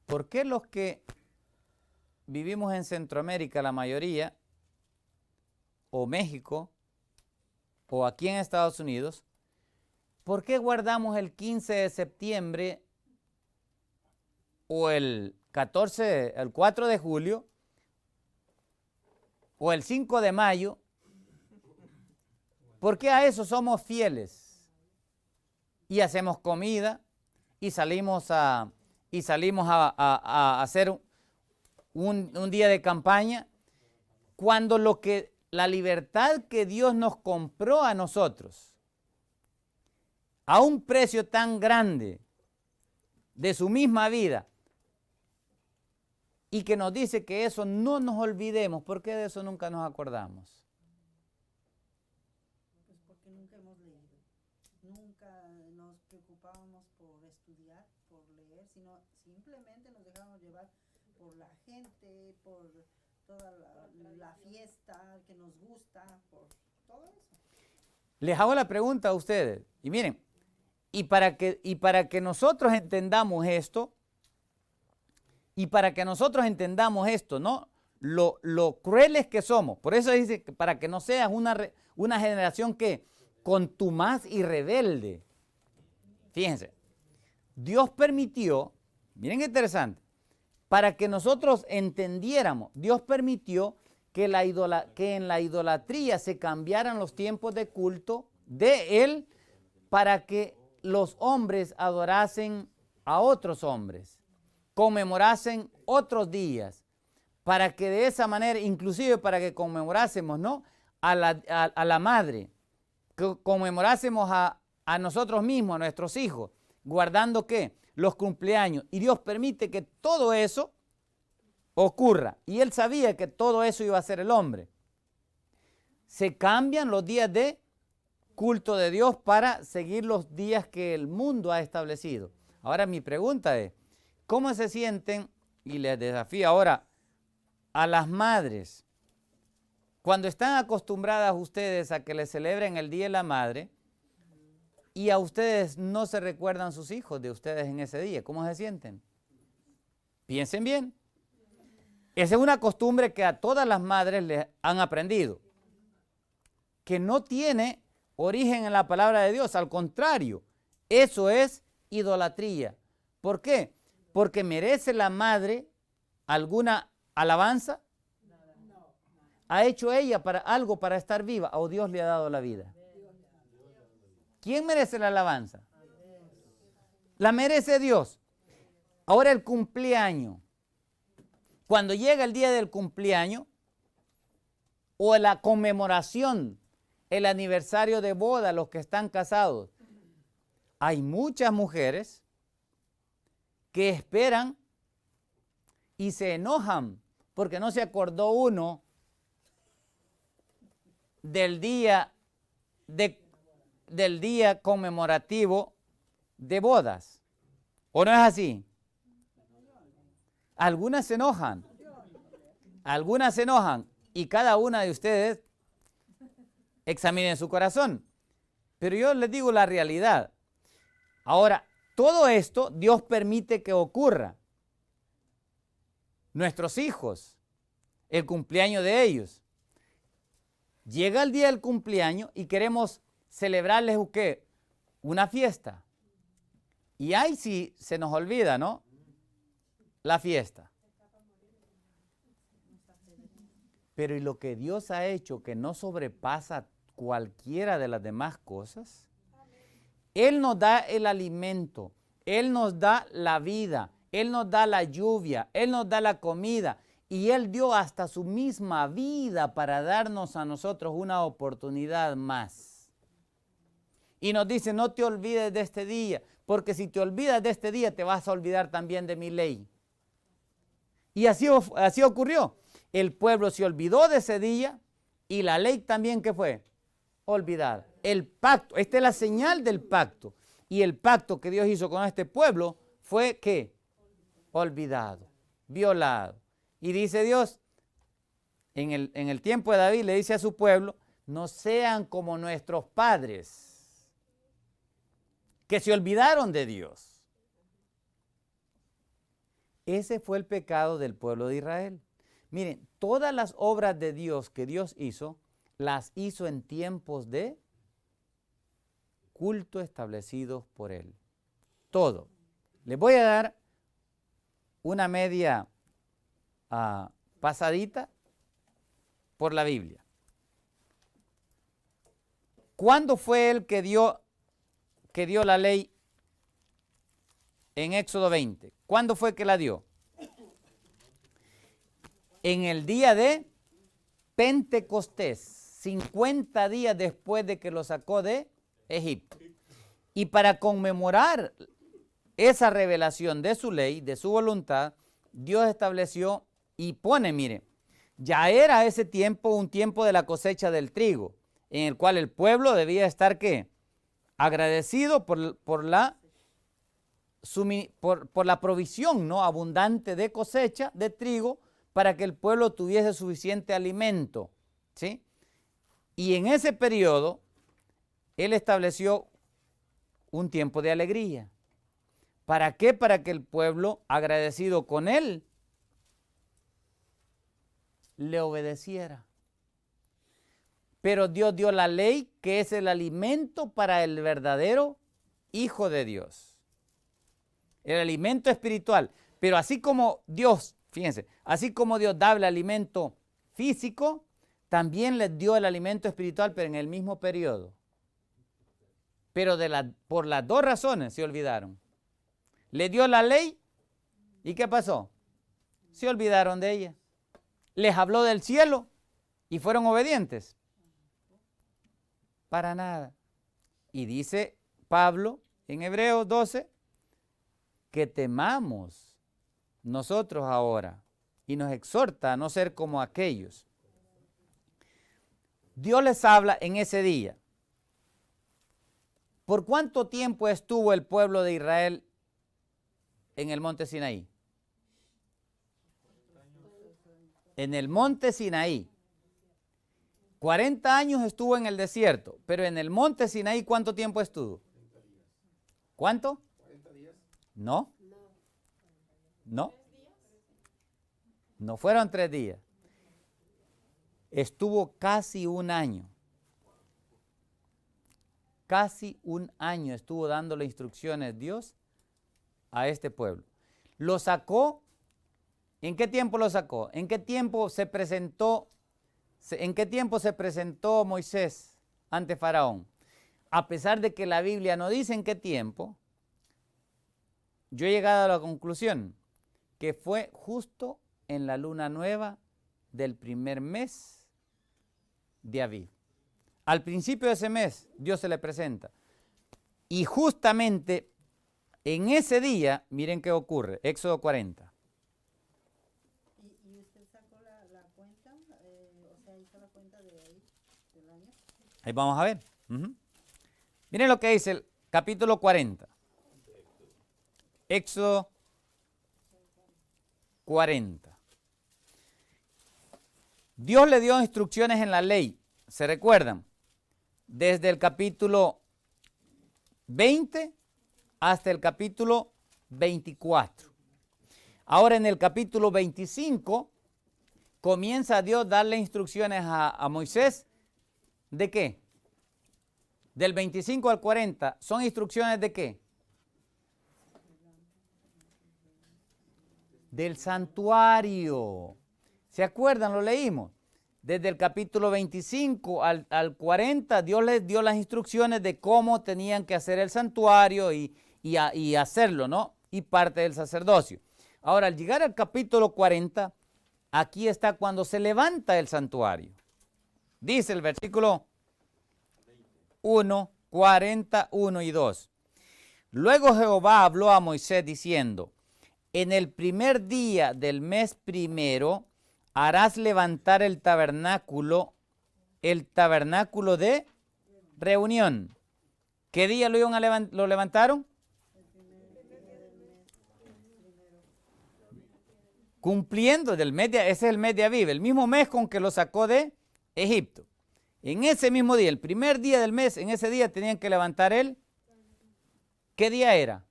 ¿por qué los que vivimos en Centroamérica, la mayoría, o México, o aquí en Estados Unidos, ¿por qué guardamos el 15 de septiembre o el 4 de julio o el 5 de mayo? ¿Por qué a eso somos fieles? Y hacemos comida y salimos a hacer un día de campaña, cuando la libertad que Dios nos compró a nosotros a un precio tan grande de su misma vida, y que nos dice que eso no nos olvidemos. ¿Por qué de eso nunca nos acordamos? Pues porque nunca hemos leído, nunca nos preocupábamos por estudiar, por leer, sino simplemente nos dejábamos llevar por la gente, por toda la fiesta que nos gusta, por todo eso. Les hago la pregunta a ustedes, y miren, y para que nosotros entendamos esto, ¿no? Lo crueles que somos. Por eso dice que para que no seas una generación que contumaz y rebelde. Fíjense, Dios permitió, miren qué interesante, para que nosotros entendiéramos, Dios permitió que en la idolatría se cambiaran los tiempos de culto de Él, para que los hombres adorasen a otros hombres, conmemorasen otros días, para que de esa manera, inclusive para que conmemorásemos, ¿no?, a la madre, que conmemorásemos a nosotros mismos, a nuestros hijos, guardando ¿qué? Los cumpleaños. Y Dios permite que todo eso ocurra. Y Él sabía que todo eso iba a ser el hombre. Se cambian los días de culto de Dios para seguir los días que el mundo ha establecido. Ahora mi pregunta es, ¿cómo se sienten? Y les desafío ahora a las madres, cuando están acostumbradas ustedes a que les celebren el Día de la Madre y a ustedes no se recuerdan sus hijos de ustedes en ese día, ¿cómo se sienten? Piensen bien. Esa es una costumbre que a todas las madres les han aprendido, que no tiene origen en la palabra de Dios. Al contrario, eso es idolatría. ¿Por qué? Porque merece la madre alguna alabanza. ¿Ha hecho ella algo para estar viva o Dios le ha dado la vida? ¿Quién merece la alabanza? La merece Dios. Ahora el cumpleaños. Cuando llega el día del cumpleaños o la conmemoración el aniversario de boda, los que están casados. Hay muchas mujeres que esperan y se enojan porque no se acordó uno del día conmemorativo de bodas. ¿O no es así? Algunas se enojan. Algunas se enojan. Y cada una de ustedes examinen su corazón. Pero yo les digo la realidad. Ahora, todo esto Dios permite que ocurra. Nuestros hijos, el cumpleaños de ellos. Llega el día del cumpleaños y queremos celebrarles ¿qué? Una fiesta. Y ahí sí se nos olvida, ¿no? La fiesta. Pero ¿y lo que Dios ha hecho que no sobrepasa cualquiera de las demás cosas? Él nos da el alimento, Él nos da la vida, Él nos da la lluvia, Él nos da la comida y Él dio hasta su misma vida para darnos a nosotros una oportunidad más. Y nos dice, no te olvides de este día, porque si te olvidas de este día te vas a olvidar también de mi ley. Y así ocurrió. El pueblo se olvidó de ese día y la ley también, ¿qué fue? Olvidada. El pacto, esta es la señal del pacto. Y el pacto que Dios hizo con este pueblo fue ¿qué? Olvidado, violado. Y dice Dios, en el tiempo de David le dice a su pueblo, no sean como nuestros padres, que se olvidaron de Dios. Ese fue el pecado del pueblo de Israel. Miren, todas las obras de Dios que Dios hizo, las hizo en tiempos de culto establecidos por Él. Todo. Les voy a dar una media pasadita por la Biblia. ¿Cuándo fue Él que dio la ley en Éxodo 20? ¿Cuándo fue que la dio? En el día de Pentecostés, 50 días después de que lo sacó de Egipto. Y para conmemorar esa revelación de su ley, de su voluntad, Dios estableció y pone, mire, ya era ese tiempo un tiempo de la cosecha del trigo, en el cual el pueblo debía estar, ¿qué? Agradecido por la provisión, ¿no? Abundante de cosecha de trigo, para que el pueblo tuviese suficiente alimento, ¿sí? Y en ese periodo, Él estableció un tiempo de alegría. ¿Para qué? Para que el pueblo, agradecido con Él, le obedeciera. Pero Dios dio la ley, que es el alimento para el verdadero Hijo de Dios. El alimento espiritual. Pero así como Dios, fíjense, así como Dios da el alimento físico, también les dio el alimento espiritual, pero en el mismo periodo. Pero por las dos razones se olvidaron. Le dio la ley, ¿y qué pasó? Se olvidaron de ella. Les habló del cielo y fueron obedientes. Para nada. Y dice Pablo en Hebreos 12 que temamos nosotros ahora, y nos exhorta a no ser como aquellos. Dios les habla en ese día. ¿Por cuánto tiempo estuvo el pueblo de Israel en el monte Sinaí? En el monte Sinaí. 40 años estuvo en el desierto, pero en el monte Sinaí, ¿cuánto tiempo estuvo? ¿Cuánto? 40 días. No. No. No fueron 3 días. Estuvo casi un año. Casi un año estuvo dándole instrucciones Dios a este pueblo. Lo sacó. ¿En qué tiempo lo sacó? ¿En qué tiempo se presentó Moisés ante Faraón? A pesar de que la Biblia no dice en qué tiempo, yo he llegado a la conclusión que fue justo en la luna nueva del primer mes de Aviv. al principio de ese mes, Dios se le presenta. Y justamente en ese día, miren qué ocurre, Éxodo 40. ¿Y usted sacó la cuenta? O sea, hizo la cuenta de ahí, del año. Ahí vamos a ver. Miren lo que dice el capítulo 40. Éxodo 40. Dios le dio instrucciones en la ley, ¿se recuerdan? Desde el capítulo 20 hasta el capítulo 24. Ahora en el capítulo 25 comienza Dios a darle instrucciones a Moisés. ¿De qué? Del 25 al 40, ¿son instrucciones de qué? Del santuario. ¿Se acuerdan? Lo leímos. Desde el capítulo 25 al 40, Dios les dio las instrucciones de cómo tenían que hacer el santuario y hacerlo, ¿no? Y parte del sacerdocio. Ahora, al llegar al capítulo 40, aquí está cuando se levanta el santuario. Dice el versículo 1, 41 y 2. Luego Jehová habló a Moisés diciendo, en el primer día del mes primero harás levantar el tabernáculo de reunión. ¿Qué día lo levantaron? Cumpliendo del mes ese es el mes de Abib, el mismo mes con que lo sacó de Egipto. En ese mismo día, el primer día del mes, en ese día tenían que levantar ¿qué día era?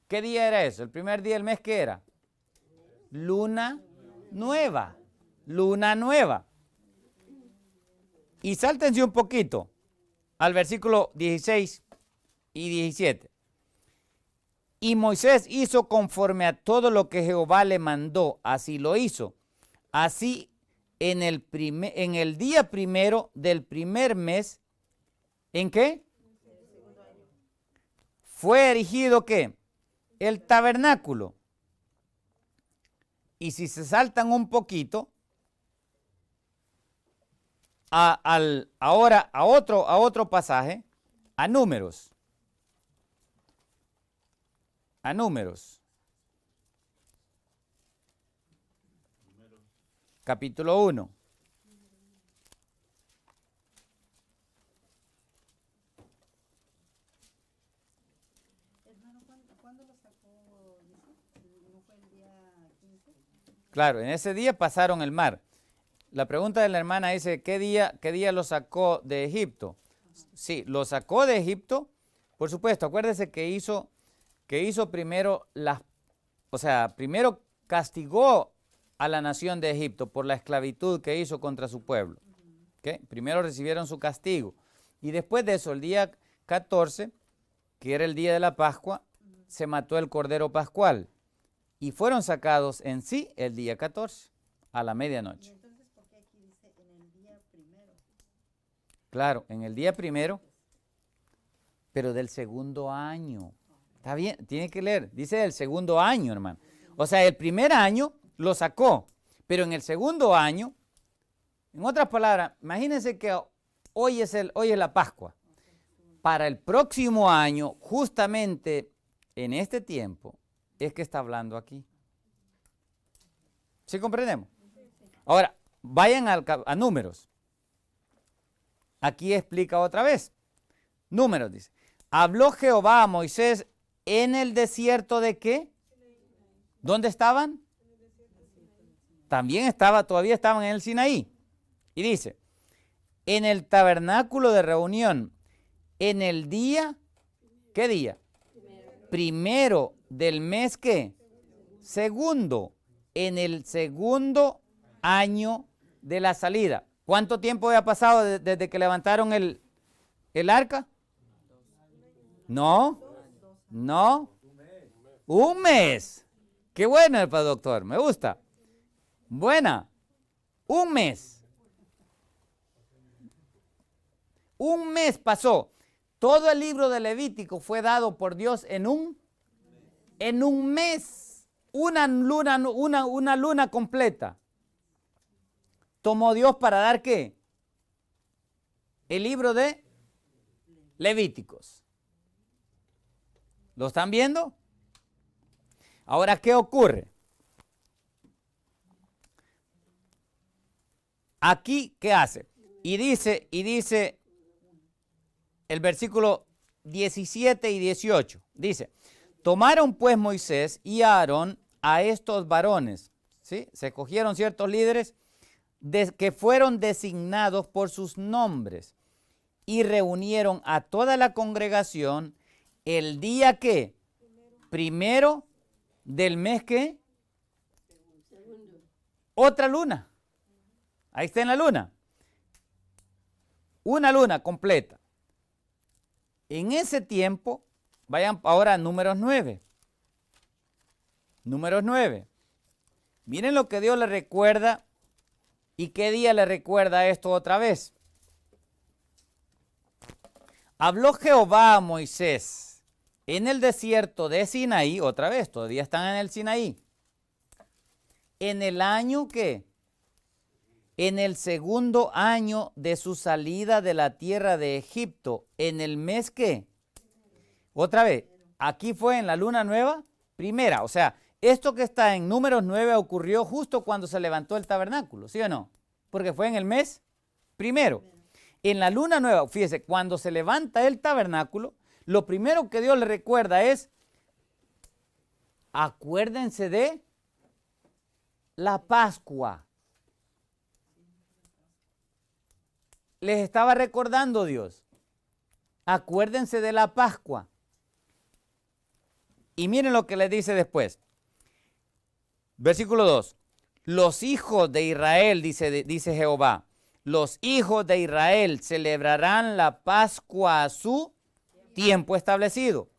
¿Qué día era eso? El primer día del mes, ¿qué era? Luna nueva. Luna nueva. Y sáltense un poquito al versículo 16 y 17. Y Moisés hizo conforme a todo lo que Jehová le mandó, así lo hizo. Así en el día primero del primer mes, ¿en qué? Fue erigido ¿qué? El tabernáculo. Y si se saltan un poquito, ahora a otro pasaje, a Números. A Números. Capítulo 1. Hermano, ¿cuándo lo sacó? ¿No fue el día 15? Claro, en ese día pasaron el mar. La pregunta de la hermana dice, ¿qué día lo sacó de Egipto? Sí, lo sacó de Egipto, por supuesto. Acuérdese que hizo primero primero castigó a la nación de Egipto por la esclavitud que hizo contra su pueblo. ¿Okay? Primero recibieron su castigo. Y después de eso, el día 14, que era el día de la Pascua, se mató el cordero pascual. Y fueron sacados en sí el día 14, a la medianoche. ¿Y entonces por qué aquí dice en el día primero? Claro, en el día primero, pero del segundo año. Está bien, tiene que leer. Dice del segundo año, hermano. O sea, el primer año lo sacó, pero en el segundo año, en otras palabras, imagínense que hoy es la Pascua. Para el próximo año, justamente en este tiempo, es que está hablando aquí. ¿Sí comprendemos? Ahora, vayan a Números. Aquí explica otra vez. Números dice. Habló Jehová a Moisés en el desierto de ¿qué? ¿Dónde estaban? Todavía estaban en el Sinaí. Y dice, en el tabernáculo de reunión, en el día, ¿qué día? Primero del mes, ¿qué? Segundo, en el segundo año de la salida. ¿Cuánto tiempo había pasado desde que levantaron el arca? No, un mes. Qué bueno el doctor, me gusta. Buena, un mes. Un mes pasó. Todo el libro de Levítico fue dado por Dios en un mes. Una luna completa. Tomó Dios para dar ¿qué? el libro de Levíticos. ¿Lo están viendo? Ahora, ¿qué ocurre? Aquí, ¿qué hace? Y dice el versículo 17 y 18. Dice, tomaron pues Moisés y Aarón a estos varones, ¿sí? Se escogieron ciertos líderes que fueron designados por sus nombres y reunieron a toda la congregación el día que, primero del mes que, otra luna. Ahí está en la luna. Una luna completa. En ese tiempo, vayan ahora a Números 9. Números 9. Miren lo que Dios le recuerda y qué día le recuerda esto otra vez. Habló Jehová a Moisés en el desierto de Sinaí, otra vez, todavía están en el Sinaí. En el año que, en el segundo año de su salida de la tierra de Egipto, en el mes que, otra vez, aquí fue en la luna nueva, primera, o sea, esto que está en Números 9 ocurrió justo cuando se levantó el tabernáculo, ¿sí o no? Porque fue en el mes primero. En la luna nueva, fíjese, cuando se levanta el tabernáculo, lo primero que Dios le recuerda es, acuérdense de la Pascua. Les estaba recordando Dios, acuérdense de la Pascua. Y miren lo que les dice después. Versículo 2. Los hijos de Israel, dice Jehová, los hijos de Israel celebrarán la Pascua a su tiempo establecido.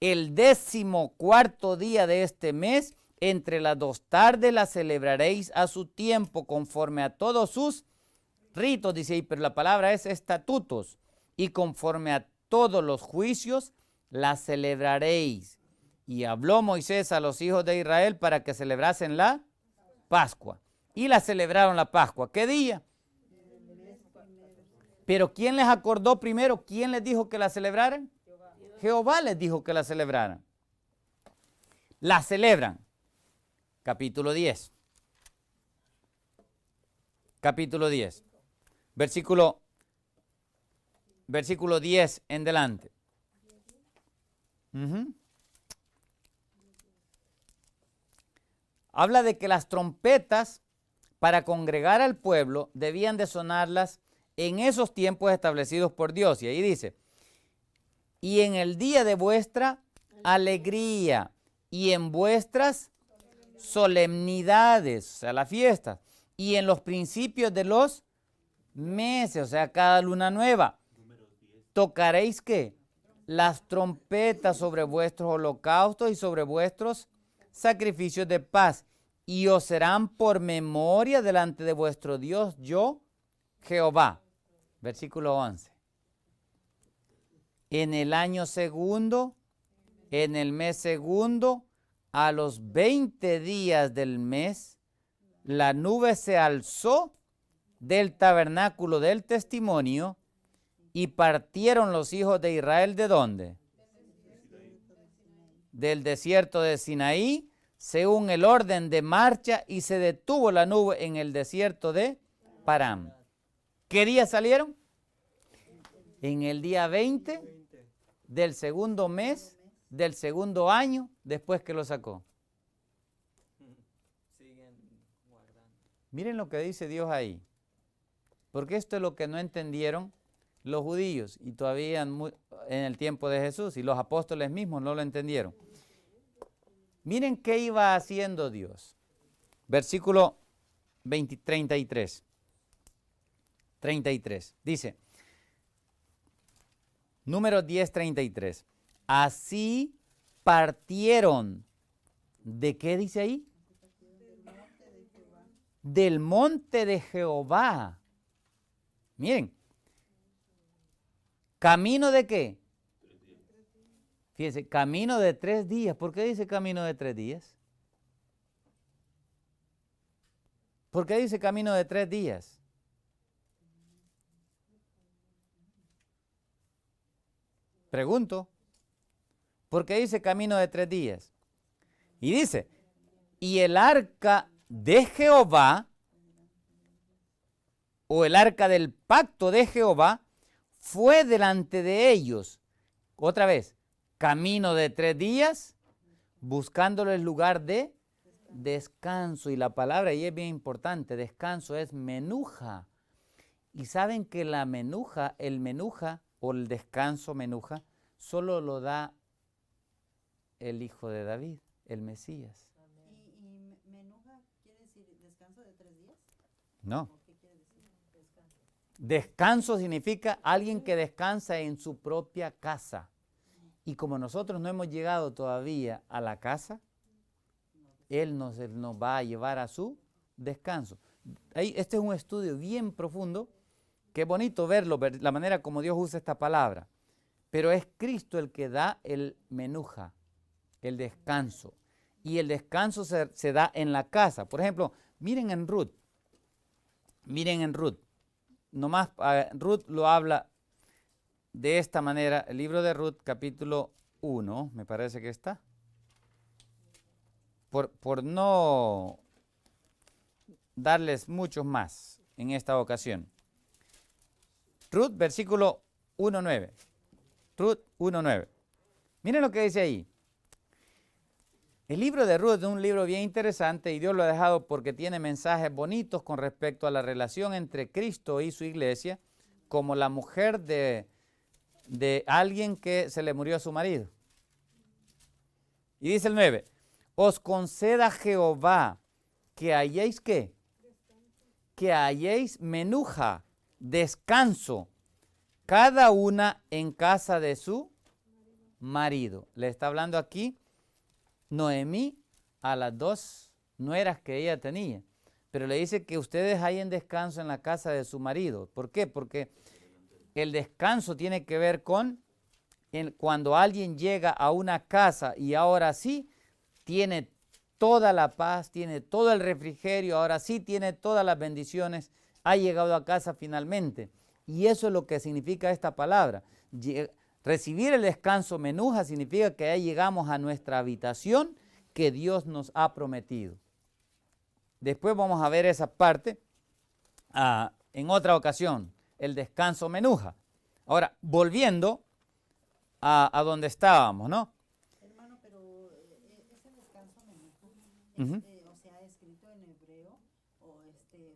El 14º día de este mes, entre las 2 tardes, la celebraréis a su tiempo, conforme a todos sus ritos, dice ahí, pero la palabra es estatutos, y conforme a todos los juicios, la celebraréis. Y habló Moisés a los hijos de Israel para que celebrasen la Pascua. Y la celebraron la Pascua. ¿Qué día? Pero ¿quién les acordó primero? ¿Quién les dijo que la celebraran? Jehová les dijo que la celebraran. La celebran. Capítulo 10. Capítulo 10. Versículo 10 en delante. Habla de que las trompetas para congregar al pueblo debían de sonarlas en esos tiempos establecidos por Dios. Y ahí dice, y en el día de vuestra alegría y en vuestras solemnidades, o sea, la fiesta, y en los principios de los meses, o sea, cada luna nueva, tocaréis ¿qué? Las trompetas sobre vuestros holocaustos y sobre vuestros sacrificios de paz, y os serán por memoria delante de vuestro Dios, yo, Jehová. Versículo 11. En el año segundo, en el mes segundo, a los 20 días del mes, la nube se alzó del tabernáculo del testimonio y partieron los hijos de Israel, ¿de dónde? Del desierto de Sinaí, según el orden de marcha, y se detuvo la nube en el desierto de Parán. ¿Qué día salieron? En el día 20 del segundo mes, del segundo año, después que lo sacó. Miren lo que dice Dios ahí. Porque esto es lo que no entendieron los judíos y todavía en el tiempo de Jesús, y los apóstoles mismos no lo entendieron. Miren qué iba haciendo Dios. Versículo 33. Dice, Números 10:33. Así partieron. ¿De qué dice ahí? Del monte de Jehová. Miren. ¿Camino de qué? Fíjense, camino de 3 días. ¿Por qué dice camino de 3 días? ¿Por qué dice camino de 3 días? Pregunto. Porque dice camino de 3 días. Y dice, y el arca de Jehová, o el arca del pacto de Jehová, fue delante de ellos. Otra vez, camino de 3 días, buscándole el lugar de descanso. Y la palabra ahí es bien importante, descanso es menuja. Y saben que la menuja, el menuja o el descanso menuja, solo lo da el hijo de David, el Mesías. ¿Y menuja quiere decir descanso de 3 días? No. ¿Qué quiere decir descanso? Descanso significa alguien que descansa en su propia casa. Y como nosotros no hemos llegado todavía a la casa, Él nos va a llevar a su descanso. Este es un estudio bien profundo. Qué bonito verlo, ver la manera como Dios usa esta palabra. Pero es Cristo el que da el menuja, el descanso. Y el descanso se da en la casa. Por ejemplo, miren en Ruth. Miren en Ruth. Nomás Ruth lo habla de esta manera. El libro de Ruth, capítulo 1, me parece que está. Por no darles muchos más en esta ocasión. Ruth, versículo 1.9. Ruth 1.9. Miren lo que dice ahí. El libro de Ruth es un libro bien interesante y Dios lo ha dejado porque tiene mensajes bonitos con respecto a la relación entre Cristo y su iglesia, como la mujer de alguien que se le murió a su marido. Y dice el 9, os conceda Jehová que halléis ¿qué? Que halléis menuja, descanso, cada una en casa de su marido. Le está hablando aquí Noemí a las 2 nueras que ella tenía, pero le dice que ustedes hallen descanso en la casa de su marido. ¿Por qué? Porque el descanso tiene que ver con cuando alguien llega a una casa y ahora sí tiene toda la paz, tiene todo el refrigerio, ahora sí tiene todas las bendiciones, ha llegado a casa finalmente. Y eso es lo que significa esta palabra. Recibir el descanso menuja significa que ya llegamos a nuestra habitación que Dios nos ha prometido. Después vamos a ver esa parte en otra ocasión, el descanso menuja. Ahora, volviendo a donde estábamos, ¿no? Hermano, pero ese descanso menuja, o sea, escrito en hebreo,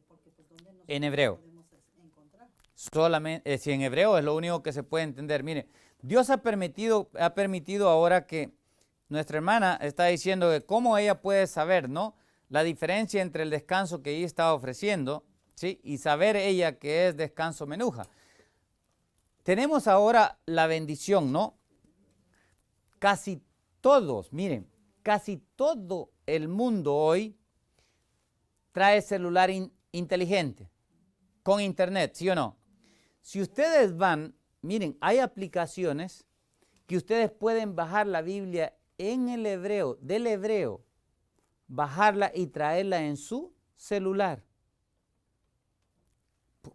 porque pues ¿dónde nos En hebreo. podemos encontrar? Solamente, si en hebreo es lo único que se puede entender. Mire, Dios ha permitido ahora que nuestra hermana está diciendo que cómo ella puede saber, ¿no? La diferencia entre el descanso que ella está ofreciendo, ¿sí? Y saber ella que es descanso menuja. Tenemos ahora la bendición, ¿no? Casi todos, miren, casi todo el mundo hoy trae celular inteligente, con internet, ¿sí o no? Si ustedes van, miren, hay aplicaciones que ustedes pueden bajar la Biblia en el hebreo, del hebreo, bajarla y traerla en su celular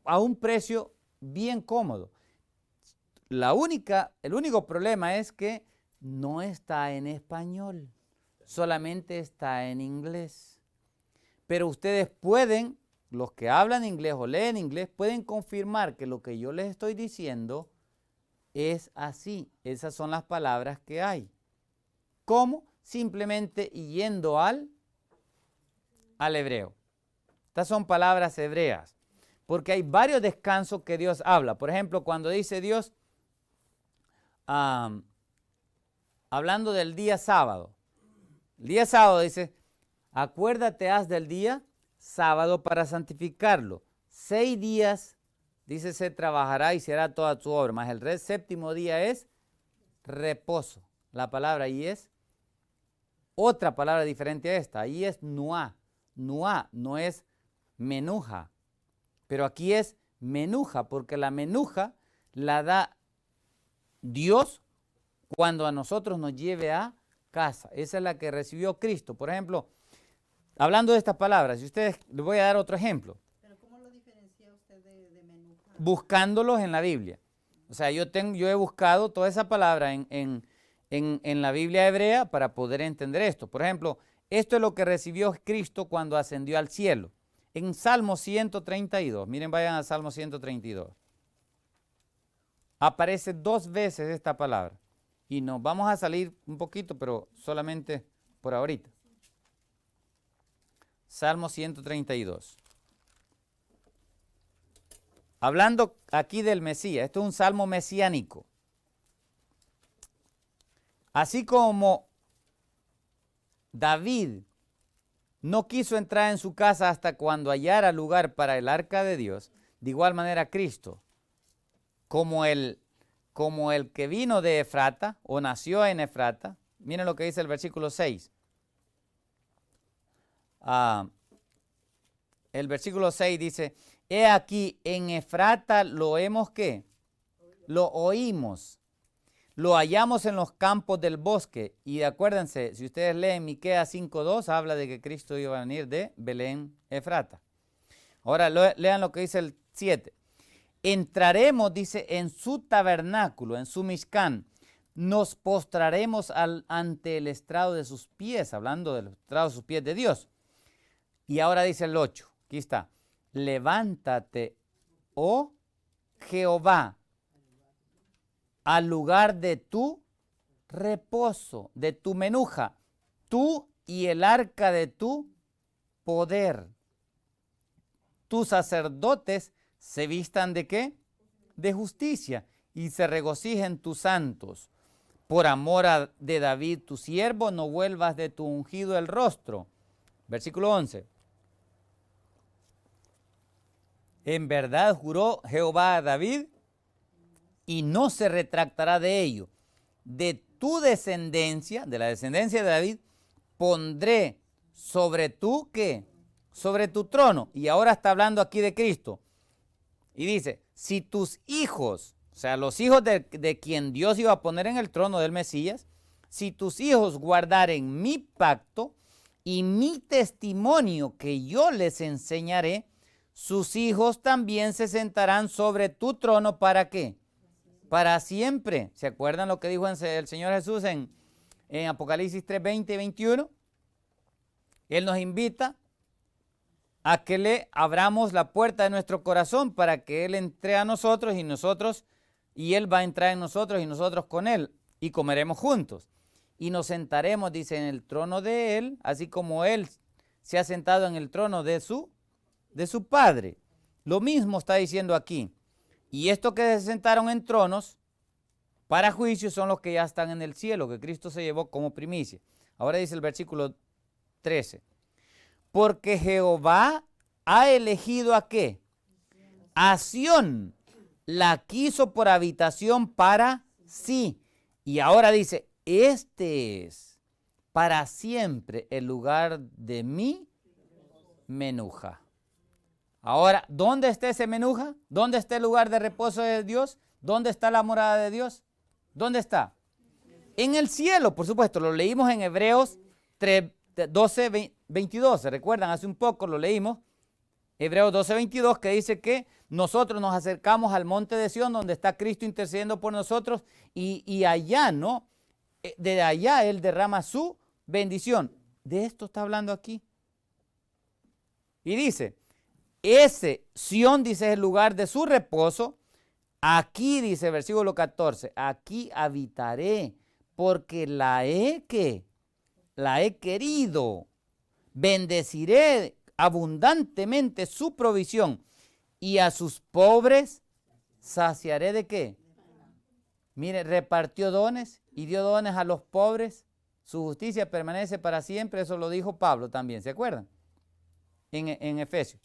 a un precio bien cómodo. El único problema es que no está en español, solamente está en inglés. Pero ustedes pueden, los que hablan inglés o leen inglés, pueden confirmar que lo que yo les estoy diciendo es así. Esas son las palabras que hay. ¿Cómo? Simplemente yendo al hebreo. Estas son palabras hebreas, porque hay varios descansos que Dios habla. Por ejemplo, cuando dice Dios, hablando del día sábado. El día sábado dice, acuérdate haz del día sábado para santificarlo. 6 días, dice, se trabajará y se hará toda tu obra, mas el séptimo día es reposo. La palabra ahí es otra palabra diferente a esta. Ahí es nuá. Nuá no es menuja, pero aquí es menuja, porque la menuja la da Dios cuando a nosotros nos lleve a casa. Esa es la que recibió Cristo. Por ejemplo, hablando de estas palabras, si ustedes, les voy a dar otro ejemplo. ¿Pero cómo lo diferencia usted de menuja? Buscándolos en la Biblia. O sea, yo he buscado toda esa palabra en la Biblia hebrea para poder entender esto. Por ejemplo, esto es lo que recibió Cristo cuando ascendió al cielo. En Salmo 132, miren, vayan a Salmo 132. Aparece 2 veces esta palabra. Y nos vamos a salir un poquito, pero solamente por ahorita. Salmo 132. Hablando aquí del Mesías, esto es un salmo mesiánico. Así como David no quiso entrar en su casa hasta cuando hallara lugar para el arca de Dios, de igual manera Cristo, como el que vino de Efrata o nació en Efrata, miren lo que dice el versículo 6. El versículo 6 dice, he aquí en Efrata lo hemos ¿qué? Lo oímos. Lo hallamos en los campos del bosque. Y acuérdense, si ustedes leen Miqueas 5:2, habla de que Cristo iba a venir de Belén, Efrata. Ahora lean lo que dice el 7. Entraremos, dice, en su tabernáculo, en su Mishkan. Nos postraremos ante el estrado de sus pies, hablando del estrado de sus pies de Dios. Y ahora dice el 8, aquí está. Levántate, oh Jehová, al lugar de tu reposo, de tu menuja, tú y el arca de tu poder. Tus sacerdotes se vistan ¿de qué? De justicia y se regocijen tus santos. Por amor de David tu siervo, no vuelvas de tu ungido el rostro. Versículo 11. En verdad juró Jehová a David y no se retractará de ello. De tu descendencia, de la descendencia de David, pondré sobre tu, ¿qué? Sobre tu trono. Y ahora está hablando aquí de Cristo. Y dice, si tus hijos, o sea, los hijos de quien Dios iba a poner en el trono del Mesías, si tus hijos guardaren mi pacto y mi testimonio que yo les enseñaré, sus hijos también se sentarán sobre tu trono. ¿Para qué? Para siempre. ¿Se acuerdan lo que dijo el Señor Jesús en Apocalipsis 3, 20 y 21? Él nos invita a que le abramos la puerta de nuestro corazón para que Él entre a nosotros y Él va a entrar en nosotros y nosotros con Él y comeremos juntos. Y nos sentaremos, dice, en el trono de Él, así como Él se ha sentado en el trono de su Padre. Lo mismo está diciendo aquí. Y estos que se sentaron en tronos para juicio son los que ya están en el cielo, que Cristo se llevó como primicia. Ahora dice el versículo 13. Porque Jehová ha elegido ¿a qué? A Sión, la quiso por habitación para sí. Y ahora dice, este es para siempre el lugar de mi menuja. Ahora, ¿dónde está ese menuja? ¿Dónde está el lugar de reposo de Dios? ¿Dónde está la morada de Dios? ¿Dónde está? En el cielo, por supuesto. Lo leímos en Hebreos 3, 12, 22. ¿Se recuerdan? Hace un poco lo leímos. Hebreos 12, 22, que dice que nosotros nos acercamos al monte de Sión, donde está Cristo intercediendo por nosotros, y allá, ¿no? De allá Él derrama su bendición. De esto está hablando aquí. Y dice, ese Sión, dice, es el lugar de su reposo. Aquí, dice el versículo 14, aquí habitaré, porque la he querido. Bendeciré abundantemente su provisión y a sus pobres saciaré ¿de qué? Mire, repartió dones y dio dones a los pobres. Su justicia permanece para siempre. Eso lo dijo Pablo también, ¿se acuerdan? En Efesios.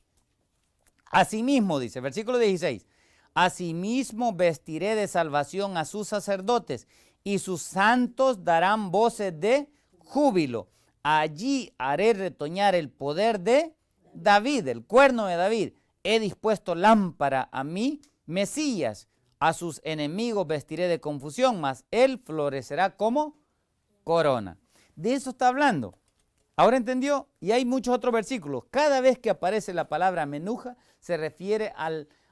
Asimismo, dice, versículo 16, asimismo vestiré de salvación a sus sacerdotes y sus santos darán voces de júbilo. Allí haré retoñar el poder de David, el cuerno de David. He dispuesto lámpara a mi Mesías. A sus enemigos vestiré de confusión, mas él florecerá como corona. De eso está hablando. ¿Ahora entendió? Y hay muchos otros versículos. Cada vez que aparece la palabra menuja, se refiere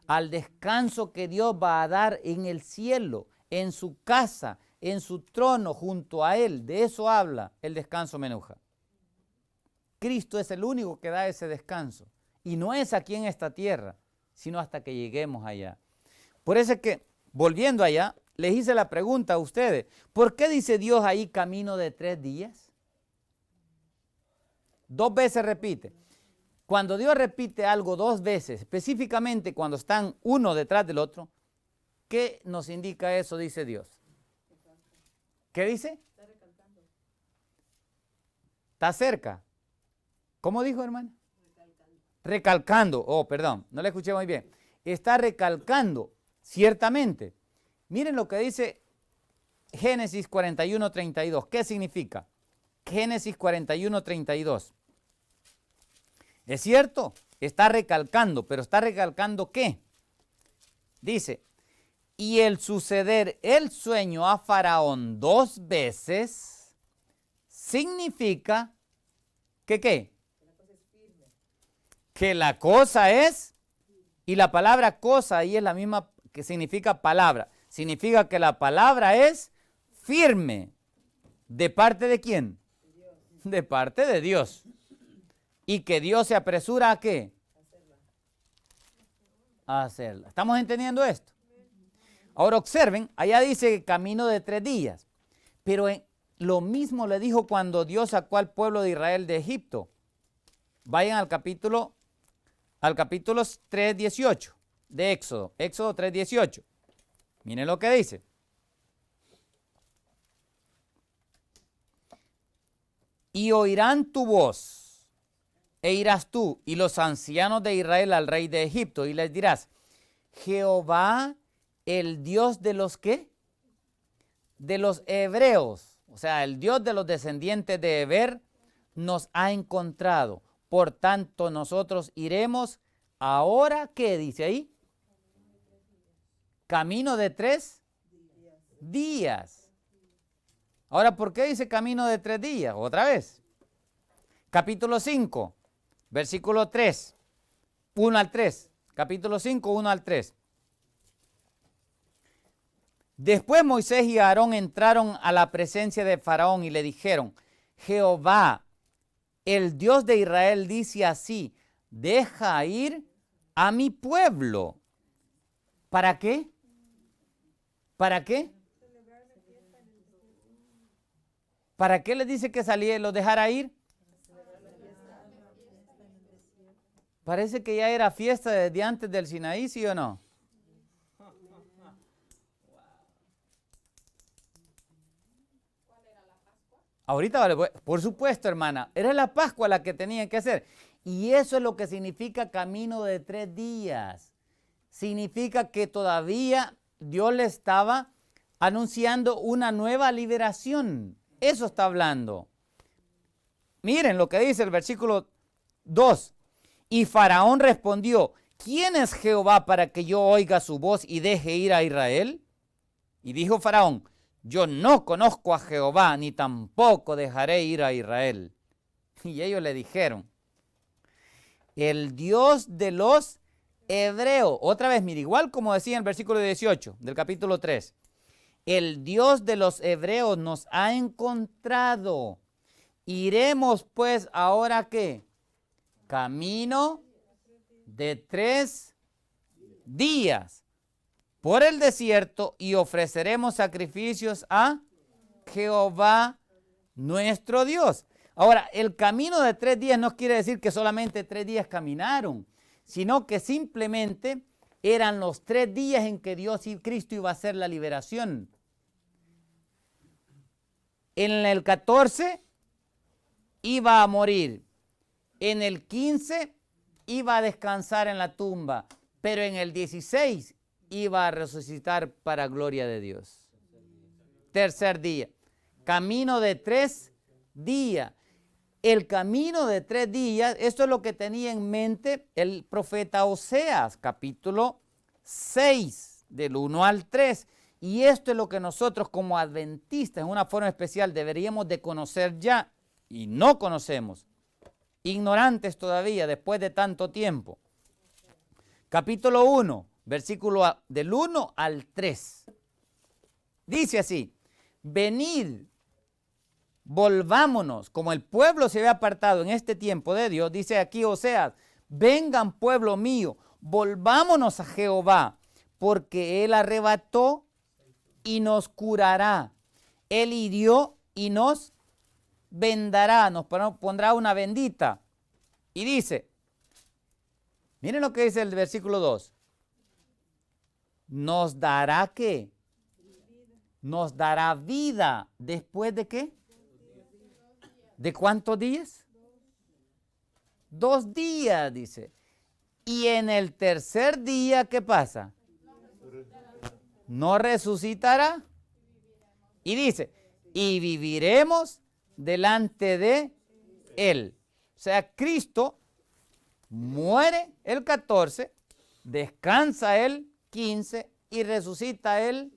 al descanso que Dios va a dar en el cielo, en su casa, en su trono, junto a Él. De eso habla el descanso menuja. Cristo es el único que da ese descanso. Y no es aquí en esta tierra, sino hasta que lleguemos allá. Por eso es que, volviendo allá, les hice la pregunta a ustedes. ¿Por qué dice Dios ahí camino de 3 días? 2 veces repite. Cuando Dios repite algo 2 veces, específicamente cuando están uno detrás del otro, ¿qué nos indica eso? Dice Dios. ¿Qué dice? Está recalcando. Está cerca. ¿Cómo dijo, hermano? Recalcando. Oh, perdón, no le escuché muy bien. Está recalcando, ciertamente. Miren lo que dice Génesis 41:32. ¿Qué significa? Génesis 41:32. ¿Es cierto? Está recalcando, pero ¿está recalcando qué? Dice, y el suceder el sueño a Faraón 2 veces significa que ¿qué? Que la cosa es, y la palabra cosa ahí es la misma que significa palabra. Significa que la palabra es firme. ¿De parte de quién? De parte de Dios. Y que Dios se apresura ¿a qué? A hacerla. ¿Estamos entendiendo esto? Ahora observen, allá dice camino de 3 días. Pero lo mismo le dijo cuando Dios sacó al pueblo de Israel de Egipto. Vayan al capítulo 3:18 de Éxodo. Éxodo 3:18. Miren lo que dice. Y oirán tu voz, e irás tú y los ancianos de Israel al rey de Egipto, y les dirás, Jehová, el Dios de los ¿qué? De los hebreos, o sea, el Dios de los descendientes de Heber, nos ha encontrado. Por tanto, nosotros iremos ahora, ¿qué dice ahí? Camino de 3 días. Ahora, ¿por qué dice camino de 3 días? Otra vez. Capítulo 5, versículo 3, 1 al 3. Capítulo 5, 1 al 3. Después Moisés y Aarón entraron a la presencia de Faraón y le dijeron, Jehová, el Dios de Israel, dice así, deja ir a mi pueblo. ¿Para qué? ¿Para qué? ¿Para qué les dice que saliera, lo dejara ir? Parece que ya era fiesta desde antes del Sinaí, ¿sí o no? Ahorita, por supuesto, hermana, era la Pascua la que tenían que hacer. Y eso es lo que significa camino de 3 días. Significa que todavía Dios le estaba anunciando una nueva liberación. Eso está hablando. Miren lo que dice el versículo 2. Y Faraón respondió, ¿quién es Jehová para que yo oiga su voz y deje ir a Israel? Y dijo Faraón, yo no conozco a Jehová, ni tampoco dejaré ir a Israel. Y ellos le dijeron, el Dios de los hebreos, otra vez, mira, igual como decía en el versículo 18 del capítulo 3, el Dios de los hebreos nos ha encontrado. Iremos pues ahora ¿qué? Camino de 3 días por el desierto y ofreceremos sacrificios a Jehová nuestro Dios. Ahora, el camino de 3 días no quiere decir que solamente 3 días caminaron, sino que simplemente eran los 3 días en que Dios y Cristo iba a hacer la liberación. En el 14 iba a morir. En el 15 iba a descansar en la tumba. Pero en el 16 iba a resucitar para gloria de Dios. Tercer día. Camino de 3 días. El camino de 3 días, esto es lo que tenía en mente el profeta Oseas, capítulo 6, del 1 al 3. Y esto es lo que nosotros como adventistas, en una forma especial, deberíamos de conocer ya. Y no conocemos. Ignorantes todavía, después de tanto tiempo. Capítulo 1, versículo del 1 al 3. Dice así: venid, volvámonos, como el pueblo se había apartado en este tiempo de Dios, dice aquí Oseas, vengan pueblo mío, volvámonos a Jehová, porque Él arrebató y nos curará, Él hirió y nos vendará, nos pondrá una bendita. Y dice, miren lo que dice el versículo 2, nos dará ¿qué? Nos dará vida, ¿después de qué? ¿De cuántos días? 2 días, dice. Y en el tercer día, ¿qué pasa? No resucitará. Y dice, y viviremos delante de Él. O sea, Cristo muere el 14, descansa el 15 y resucita el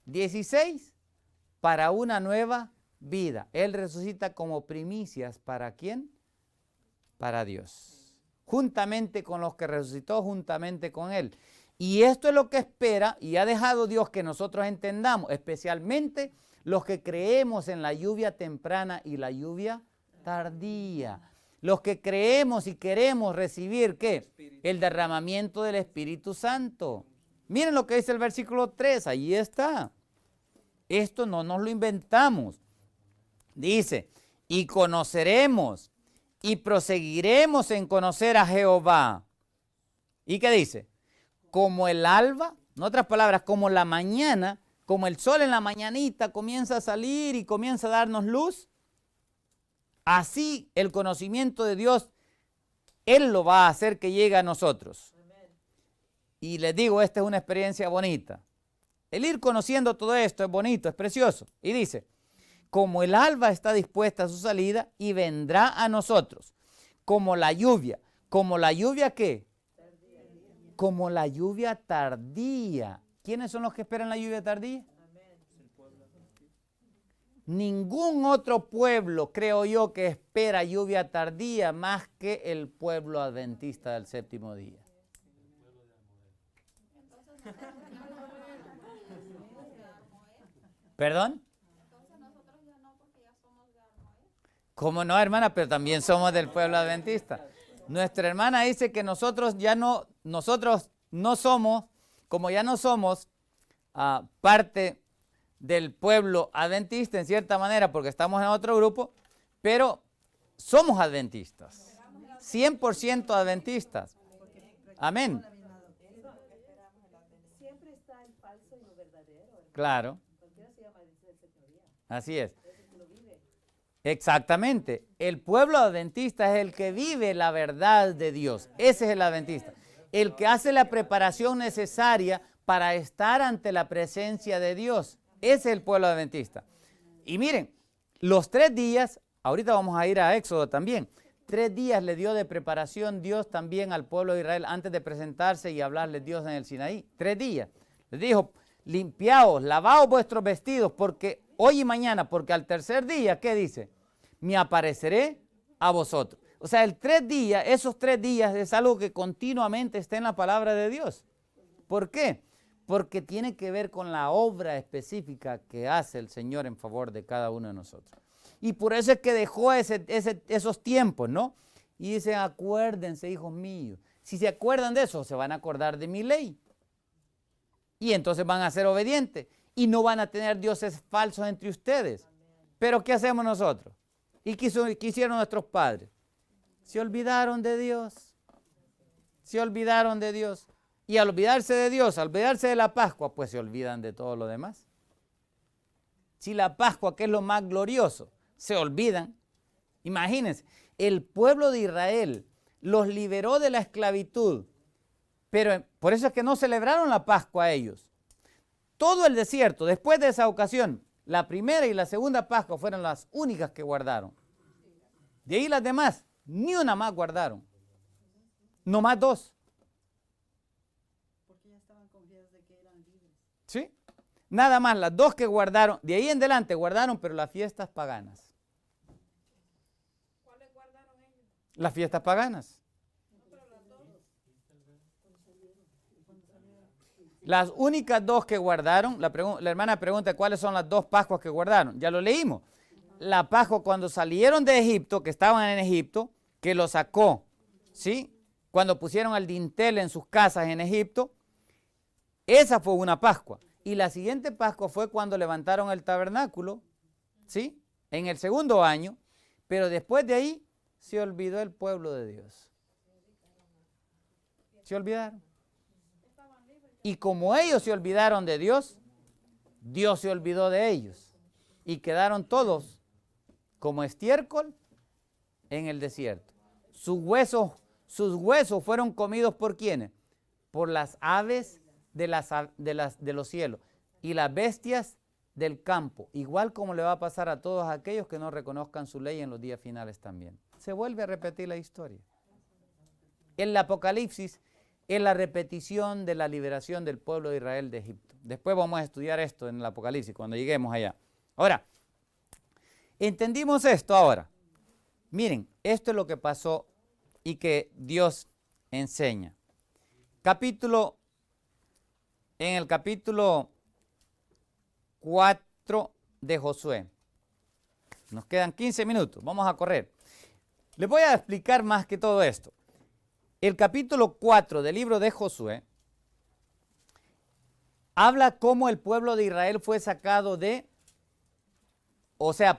16 para una nueva vida. Él resucita como primicias. ¿Para quién? Para Dios. Juntamente con los que resucitó, juntamente con Él. Y esto es lo que espera y ha dejado Dios que nosotros entendamos, especialmente los que creemos en la lluvia temprana y la lluvia tardía. Los que creemos y queremos recibir, ¿qué? El derramamiento del Espíritu Santo. Miren lo que dice el versículo 3, ahí está. Esto no nos lo inventamos. Dice, y conoceremos y proseguiremos en conocer a Jehová. ¿Y qué dice? Como el alba, en otras palabras, como la mañana, como el sol en la mañanita comienza a salir y comienza a darnos luz, así el conocimiento de Dios, Él lo va a hacer que llegue a nosotros. Y les digo, esta es una experiencia bonita. El ir conociendo todo esto es bonito, es precioso. Y dice, como el alba está dispuesta a su salida y vendrá a nosotros, como la lluvia. ¿Como la lluvia qué? Tardía. Como la lluvia tardía. ¿Quiénes son los que esperan la lluvia tardía? Ningún otro pueblo, creo yo, que espera lluvia tardía más que el pueblo adventista del séptimo día. ¿Perdón? ¿Cómo no, hermana? Pero también somos del pueblo adventista. Nuestra hermana dice que nosotros no somos, como ya no somos parte del pueblo adventista en cierta manera, porque estamos en otro grupo, pero somos adventistas, 100% adventistas. Amén. Siempre está el falso y lo verdadero. Claro. Cualquiera se llama el séptimo día. Así es. Es el que lo vive. Exactamente. El pueblo adventista es el que vive la verdad de Dios. Ese es el adventista. El que hace la preparación necesaria para estar ante la presencia de Dios. Ese es el pueblo adventista. Y miren, los 3 días, ahorita vamos a ir a Éxodo también. 3 días le dio de preparación Dios también al pueblo de Israel antes de presentarse y hablarles Dios en el Sinaí. 3 días. Les dijo, limpiaos, lavaos vuestros vestidos, porque hoy y mañana, porque al tercer día, ¿qué dice? Me apareceré a vosotros. O sea, esos 3 días es algo que continuamente está en la palabra de Dios. ¿Por qué? Porque tiene que ver con la obra específica que hace el Señor en favor de cada uno de nosotros. Y por eso es que dejó esos tiempos, ¿no? Y dice, acuérdense, hijos míos. Si se acuerdan de eso, se van a acordar de mi ley. Y entonces van a ser obedientes. Y no van a tener dioses falsos entre ustedes. Pero ¿qué hacemos nosotros? ¿Y qué hicieron nuestros padres? Se olvidaron de Dios. Se olvidaron de Dios. Y al olvidarse de Dios, al olvidarse de la Pascua, pues se olvidan de todo lo demás. Si la Pascua, que es lo más glorioso, se olvidan. Imagínense, el pueblo de Israel los liberó de la esclavitud, pero por eso es que no celebraron la Pascua ellos. Todo el desierto, después de esa ocasión, la primera y la segunda Pascua fueron las únicas que guardaron. De ahí las demás, ni una más guardaron. No más 2. Porque ya estaban confiados de que eran libres. ¿Sí? Nada más, las 2 que guardaron, de ahí en adelante guardaron, pero las fiestas paganas. ¿Cuáles guardaron ellos? Las fiestas paganas. No, pero las dos. Las únicas dos que guardaron, la hermana pregunta cuáles son las dos Pascuas que guardaron. Ya lo leímos. La Pascua cuando salieron de Egipto, que estaban en Egipto, que lo sacó, ¿sí? Cuando pusieron el dintel en sus casas en Egipto, esa fue una Pascua. Y la siguiente Pascua fue cuando levantaron el tabernáculo, ¿sí? En el segundo año, pero después de ahí se olvidó el pueblo de Dios. Se olvidaron. Y como ellos se olvidaron de Dios, Dios se olvidó de ellos. Y quedaron todos como estiércol en el desierto. Sus huesos fueron comidos ¿por quiénes? Por las aves de los cielos y las bestias del campo, igual como le va a pasar a todos aquellos que no reconozcan su ley en los días finales también. Se vuelve a repetir la historia. El Apocalipsis es la repetición de la liberación del pueblo de Israel de Egipto. Después vamos a estudiar esto en el Apocalipsis, cuando lleguemos allá. Ahora, entendimos esto ahora. Miren, esto es lo que pasó y que Dios enseña. En el capítulo 4 de Josué. Nos quedan 15 minutos, vamos a correr. Les voy a explicar más que todo esto. El capítulo 4 del libro de Josué habla cómo el pueblo de Israel fue sacado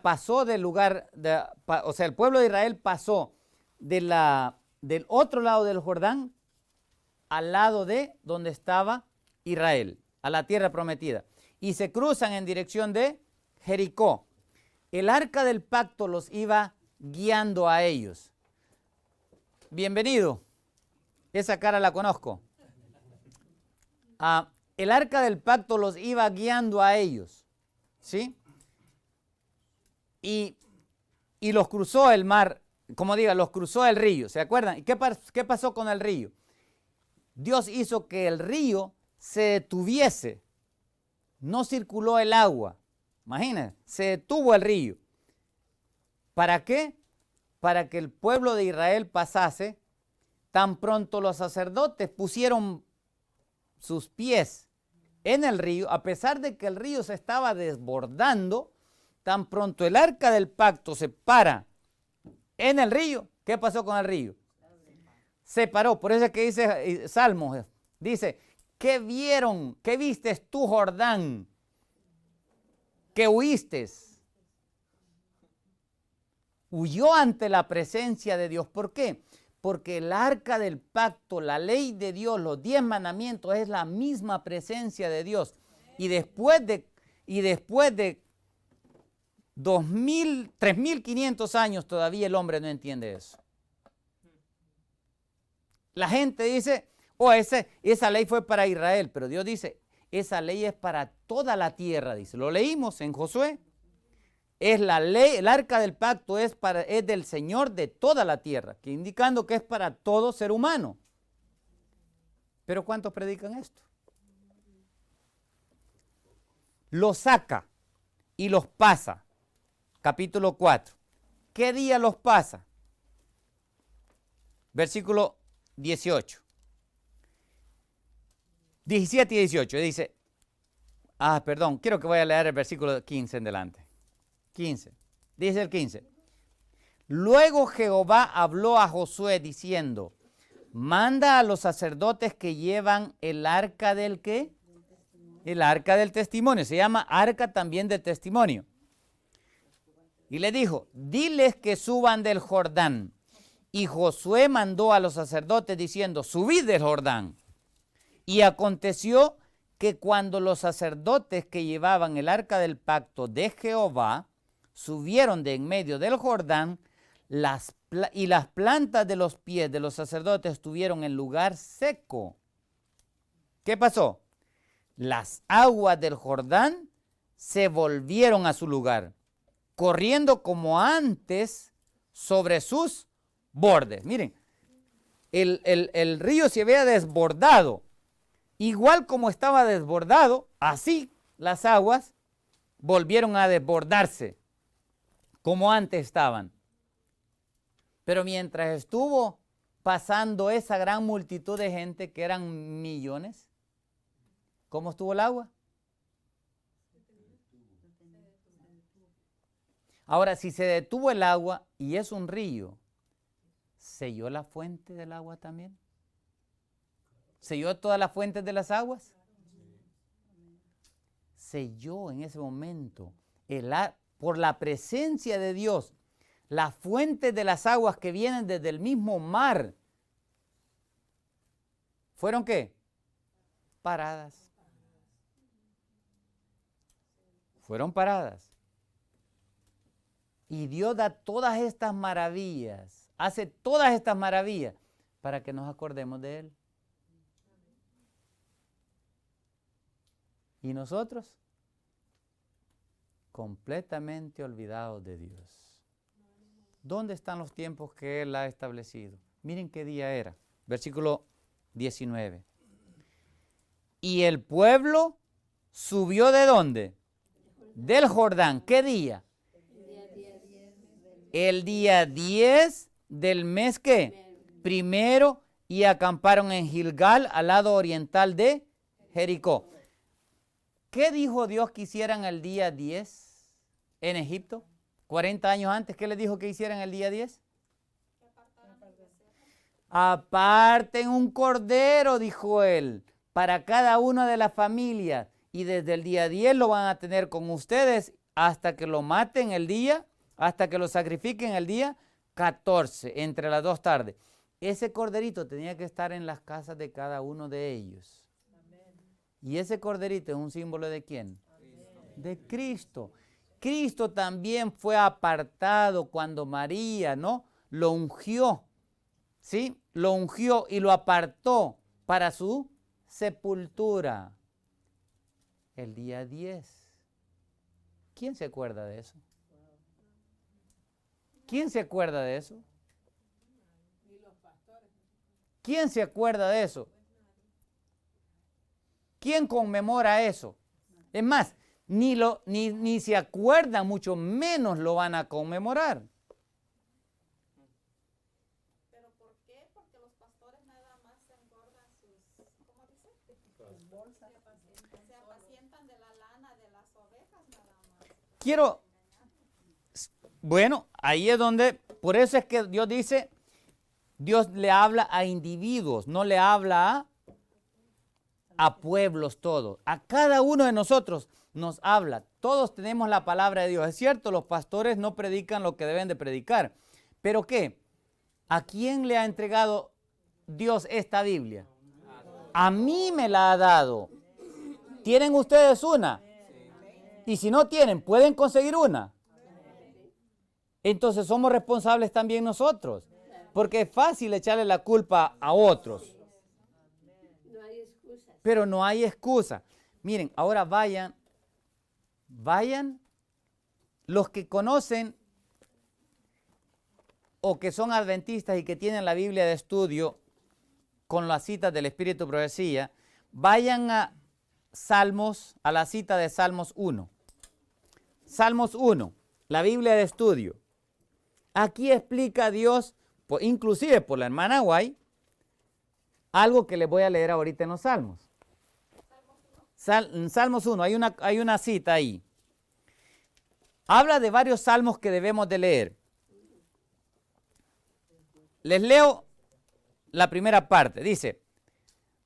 pasó del lugar, el pueblo de Israel pasó del otro lado del Jordán al lado de donde estaba Israel, a la tierra prometida. Y se cruzan en dirección de Jericó. El arca del pacto los iba guiando a ellos. Bienvenido. Esa cara la conozco. El arca del pacto los iba guiando a ellos. ¿Sí? Y los cruzó el mar, los cruzó el río. ¿Se acuerdan? ¿Y qué pasó con el río? Dios hizo que el río se detuviese. No circuló el agua. Imagínense, se detuvo el río. ¿Para qué? Para que el pueblo de Israel pasase. Tan pronto los sacerdotes pusieron sus pies en el río, a pesar de que el río se estaba desbordando, tan pronto el arca del pacto se para en el río. ¿Qué pasó con el río? Se paró. Por eso es que dice Salmos, dice, ¿qué vieron? ¿Qué viste tú, Jordán? ¿Qué huiste? Huyó ante la presencia de Dios. ¿Por qué? Porque el arca del pacto, la ley de Dios, los 10 mandamientos es la misma presencia de Dios. Y después de 3.500 años todavía el hombre no entiende eso. La gente dice, esa ley fue para Israel, pero Dios dice, esa ley es para toda la tierra, dice. Lo leímos en Josué. Es la ley, el arca del pacto es del Señor de toda la tierra, que indicando que es para todo ser humano. Pero ¿cuántos predican esto? Los saca y los pasa. Capítulo 4. ¿Qué día los pasa? Versículo 18. 17 y 18. Dice, quiero que vaya a leer el versículo 15 en delante. 15. Dice el 15. Luego Jehová habló a Josué diciendo, manda a los sacerdotes que llevan el arca del ¿qué? El arca del testimonio. Se llama arca también del testimonio. Y le dijo, diles que suban del Jordán. Y Josué mandó a los sacerdotes diciendo, subid del Jordán. Y aconteció que cuando los sacerdotes que llevaban el arca del pacto de Jehová subieron de en medio del Jordán, las plantas de los pies de los sacerdotes estuvieron en lugar seco. ¿Qué pasó? Las aguas del Jordán se volvieron a su lugar, corriendo como antes sobre sus bordes. Miren, el río se había desbordado. Igual como estaba desbordado, así las aguas volvieron a desbordarse, como antes estaban. Pero mientras estuvo pasando esa gran multitud de gente, que eran millones, ¿Cómo estuvo el agua? Ahora, si se detuvo el agua y es un río, ¿selló la fuente del agua también? ¿Selló todas las fuentes de las aguas? Selló en ese momento, por la presencia de Dios, las fuentes de las aguas que vienen desde el mismo mar. ¿Fueron qué? Paradas. Fueron paradas. Y Dios da todas estas maravillas, hace todas estas maravillas para que nos acordemos de Él. ¿Y nosotros? Completamente olvidados de Dios. ¿Dónde están los tiempos que Él ha establecido? Miren qué día era. Versículo 19. Y el pueblo subió ¿de dónde? Del Jordán. ¿Qué día? El día 10 del mes ¿qué? Primero, y acamparon en Gilgal, al lado oriental de Jericó. ¿Qué dijo Dios que hicieran el día 10 en Egipto? 40 años antes, ¿qué les dijo que hicieran el día 10? Aparten un cordero, dijo él, para cada una de las familias. Y desde el día 10 lo van a tener con ustedes hasta que lo maten el día, hasta que lo sacrifiquen el día 14, entre las 2 tardes. Ese corderito tenía que estar en las casas de cada uno de ellos. Y ese corderito es un símbolo ¿de quién? De Cristo. Cristo también fue apartado cuando María, ¿no? Lo ungió, ¿sí? Lo ungió y lo apartó para su sepultura. El día 10. ¿Quién se acuerda de eso? ¿Quién se acuerda de eso? ¿Quién se acuerda de eso? ¿Quién conmemora eso? Es más, ni se acuerdan, mucho menos lo van a conmemorar. ¿Pero por qué? Porque los pastores nada más se engordan sus, ¿cómo dice? Sus bolsas. Se apacientan de la lana de las ovejas nada más. Bueno, ahí es donde, por eso es que Dios dice, Dios le habla a individuos, no le habla a pueblos todos. A cada uno de nosotros nos habla. Todos tenemos la palabra de Dios. Es cierto, los pastores no predican lo que deben de predicar. ¿Pero qué? ¿A quién le ha entregado Dios esta Biblia? A mí me la ha dado. ¿Tienen ustedes una? Y si no tienen, ¿pueden conseguir una? Entonces somos responsables también nosotros. Porque es fácil echarle la culpa a otros. Pero no hay excusa. Miren, ahora vayan los que conocen o que son adventistas y que tienen la Biblia de estudio con las citas del Espíritu Profecía, vayan a Salmos, a la cita de Salmos 1. Salmos 1, la Biblia de estudio. Aquí explica Dios, inclusive por la hermana Guay, algo que les voy a leer ahorita en los Salmos. Salmos 1, hay una cita ahí. Habla de varios salmos que debemos de leer. Les leo la primera parte. Dice,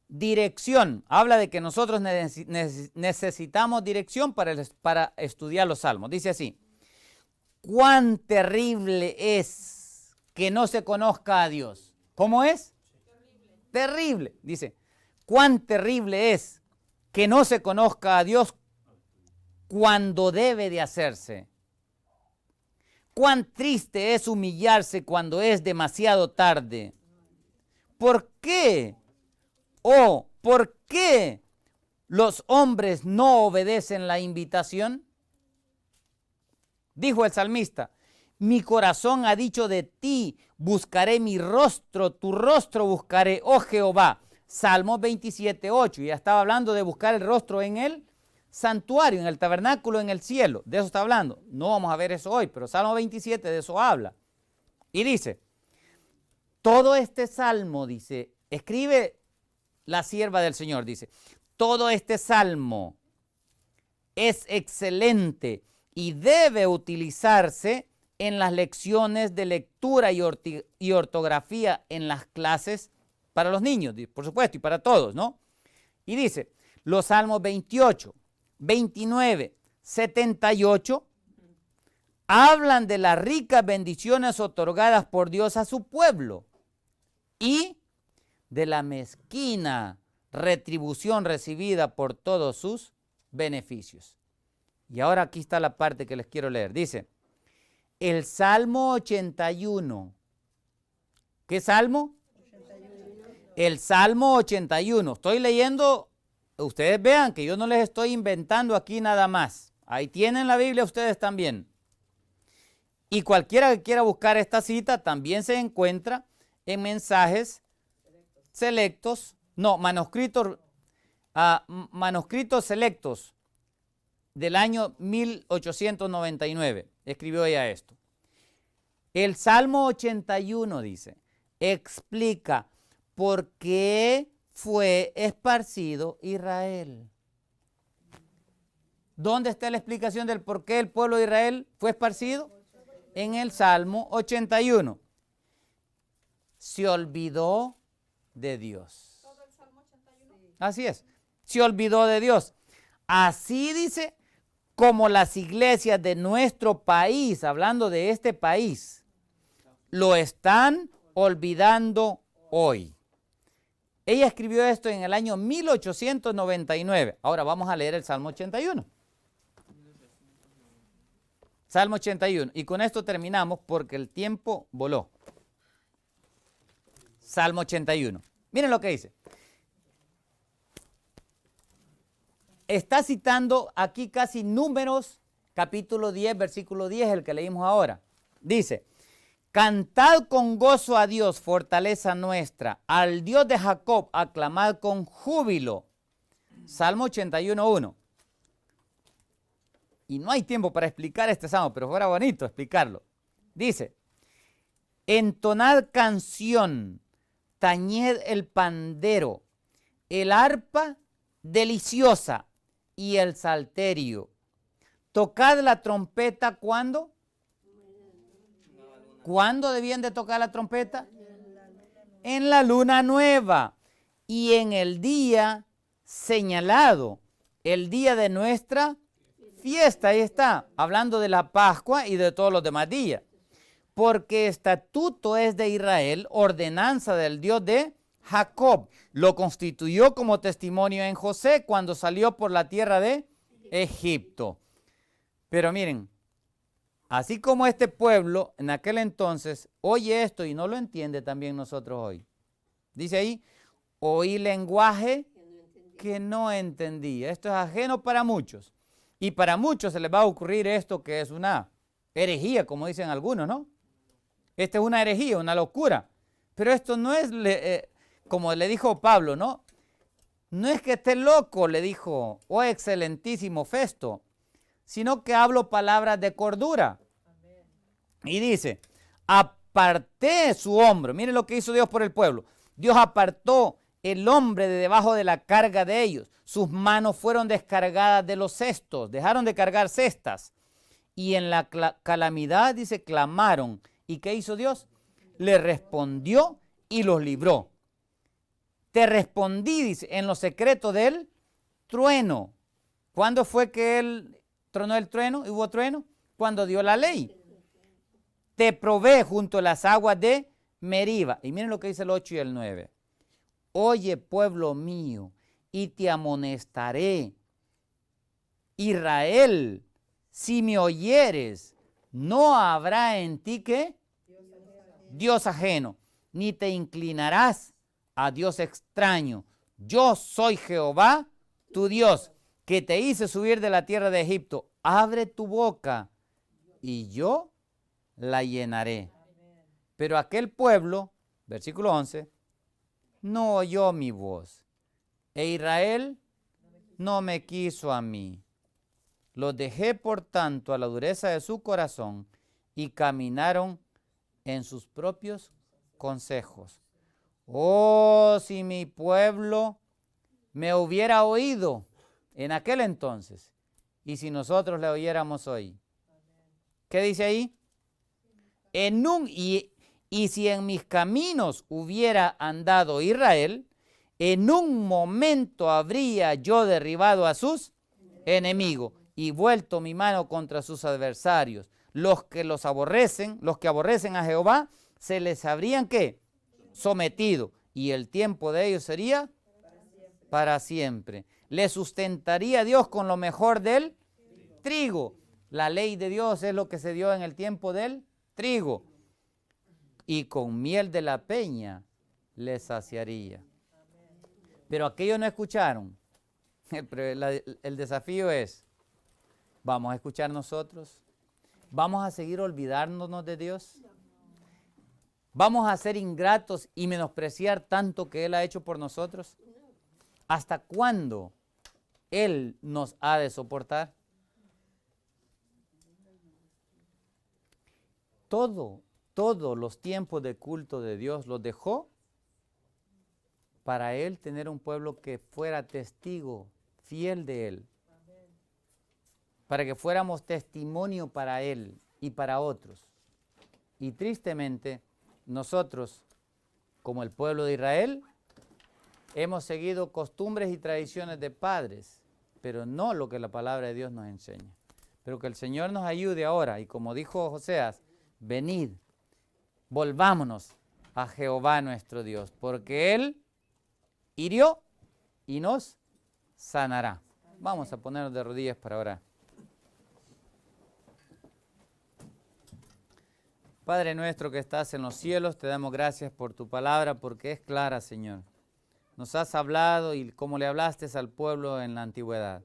dirección. Habla de que nosotros necesitamos dirección para estudiar los salmos. Dice así, cuán terrible es que no se conozca a Dios. ¿Cómo es? Terrible. Dice, cuán terrible es que no se conozca a Dios cuando debe de hacerse. Cuán triste es humillarse cuando es demasiado tarde. ¿Por qué? ¿Por qué los hombres no obedecen la invitación? Dijo el salmista, mi corazón ha dicho de ti, buscaré mi rostro, tu rostro buscaré, oh Jehová. Salmo 27:8, ya estaba hablando de buscar el rostro en el santuario, en el tabernáculo, en el cielo. De eso está hablando. No vamos a ver eso hoy, pero Salmo 27 de eso habla. Y dice, todo este salmo, dice, escribe la sierva del Señor, dice, todo este salmo es excelente y debe utilizarse en las lecciones de lectura y ortografía en las clases para los niños, por supuesto, y para todos, ¿no? Y dice, los salmos 28, 29, 78 hablan de las ricas bendiciones otorgadas por Dios a su pueblo y de la mezquina retribución recibida por todos sus beneficios. Y ahora aquí está la parte que les quiero leer. Dice, el Salmo 81. ¿Qué salmo? 81. El Salmo 81. Estoy leyendo, ustedes vean que yo no les estoy inventando aquí nada más. Ahí tienen la Biblia ustedes también. Y cualquiera que quiera buscar esta cita también se encuentra en mensajes selectos, no, manuscritos selectos del año 1899. Escribió ella esto. El Salmo 81 dice, explica por qué fue esparcido Israel. ¿Dónde está la explicación del por qué el pueblo de Israel fue esparcido? En el Salmo 81. Se olvidó de Dios. ¿Todo el Salmo 81? Así es. Se olvidó de Dios. Así dice, como las iglesias de nuestro país, hablando de este país, lo están olvidando hoy. Ella escribió esto en el año 1899. Ahora vamos a leer el Salmo 81. Salmo 81. Y con esto terminamos porque el tiempo voló. Salmo 81. Miren lo que dice. Está citando aquí casi Números, capítulo 10, versículo 10, el que leímos ahora. Dice, cantad con gozo a Dios, fortaleza nuestra, al Dios de Jacob, aclamad con júbilo. Salmo 81, 1. Y no hay tiempo para explicar este salmo, pero fuera bonito explicarlo. Dice, entonad canción, tañed el pandero, el arpa deliciosa y el salterio. Tocad la trompeta, ¿cuándo? ¿Cuándo debían de tocar la trompeta? En la luna nueva y en el día señalado, el día de nuestra fiesta. Ahí está, hablando de la Pascua y de todos los demás días. Porque estatuto es de Israel, ordenanza del Dios de Jacob. Lo constituyó como testimonio en José cuando salió por la tierra de Egipto. Pero miren, así como este pueblo en aquel entonces oye esto y no lo entiende, también nosotros hoy. Dice ahí, oí lenguaje que no entendía. Esto es ajeno para muchos. Y para muchos se les va a ocurrir esto que es una herejía, como dicen algunos, ¿no? Esta es una herejía, una locura. Pero esto no es, como le dijo Pablo, ¿no? No es que esté loco, le dijo, oh excelentísimo Festo, sino que hablo palabras de cordura. Y dice, aparté su hombro. Miren lo que hizo Dios por el pueblo. Dios apartó el hombre de debajo de la carga de ellos. Sus manos fueron descargadas de los cestos, dejaron de cargar cestas. Y en la calamidad, dice, clamaron. ¿Y qué hizo Dios? Le respondió y los libró. Te respondí, dice, en lo secreto del trueno. ¿Cuándo fue que él tronó el trueno? ¿Hubo trueno? Cuando dio la ley. Te probé junto a las aguas de Meriba. Y miren lo que dice el 8 y el 9. Oye, pueblo mío, y te amonestaré. Israel, si me oyeres, no habrá en ti ¿qué? Dios ajeno, ni te inclinarás a Dios extraño. Yo soy Jehová, tu Dios, que te hice subir de la tierra de Egipto. Abre tu boca y yo la llenaré. Pero aquel pueblo, versículo 11, no oyó mi voz, e Israel no me quiso a mí. Los dejé, por tanto, a la dureza de su corazón y caminaron en sus propios consejos. Oh, si mi pueblo me hubiera oído en aquel entonces, y si nosotros le oyéramos hoy. ¿Qué dice ahí? Y si en mis caminos hubiera andado Israel, en un momento habría yo derribado a sus enemigos y vuelto mi mano contra sus adversarios. Los que aborrecen a Jehová, se les habrían ¿qué? Sometido, y el tiempo de ellos sería para siempre. Le sustentaría Dios con lo mejor del trigo. La ley de Dios es lo que se dio en el tiempo del trigo. Y con miel de la peña les saciaría. Pero aquellos no escucharon. El desafío es, ¿vamos a escuchar nosotros? ¿Vamos a seguir olvidándonos de Dios? ¿Vamos a ser ingratos y menospreciar tanto que Él ha hecho por nosotros? ¿Hasta cuándo Él nos ha de soportar? Todos los tiempos de culto de Dios los dejó para Él tener un pueblo que fuera testigo fiel de Él. Para que fuéramos testimonio para Él y para otros. Y tristemente, nosotros, como el pueblo de Israel, hemos seguido costumbres y tradiciones de padres, pero no lo que la palabra de Dios nos enseña. Pero que el Señor nos ayude ahora, y como dijo Oseas, venid, volvámonos a Jehová nuestro Dios, porque Él hirió y nos sanará. Vamos a ponernos de rodillas para orar. Padre nuestro que estás en los cielos, te damos gracias por tu palabra, porque es clara, Señor. Nos has hablado y como le hablaste al pueblo en la antigüedad.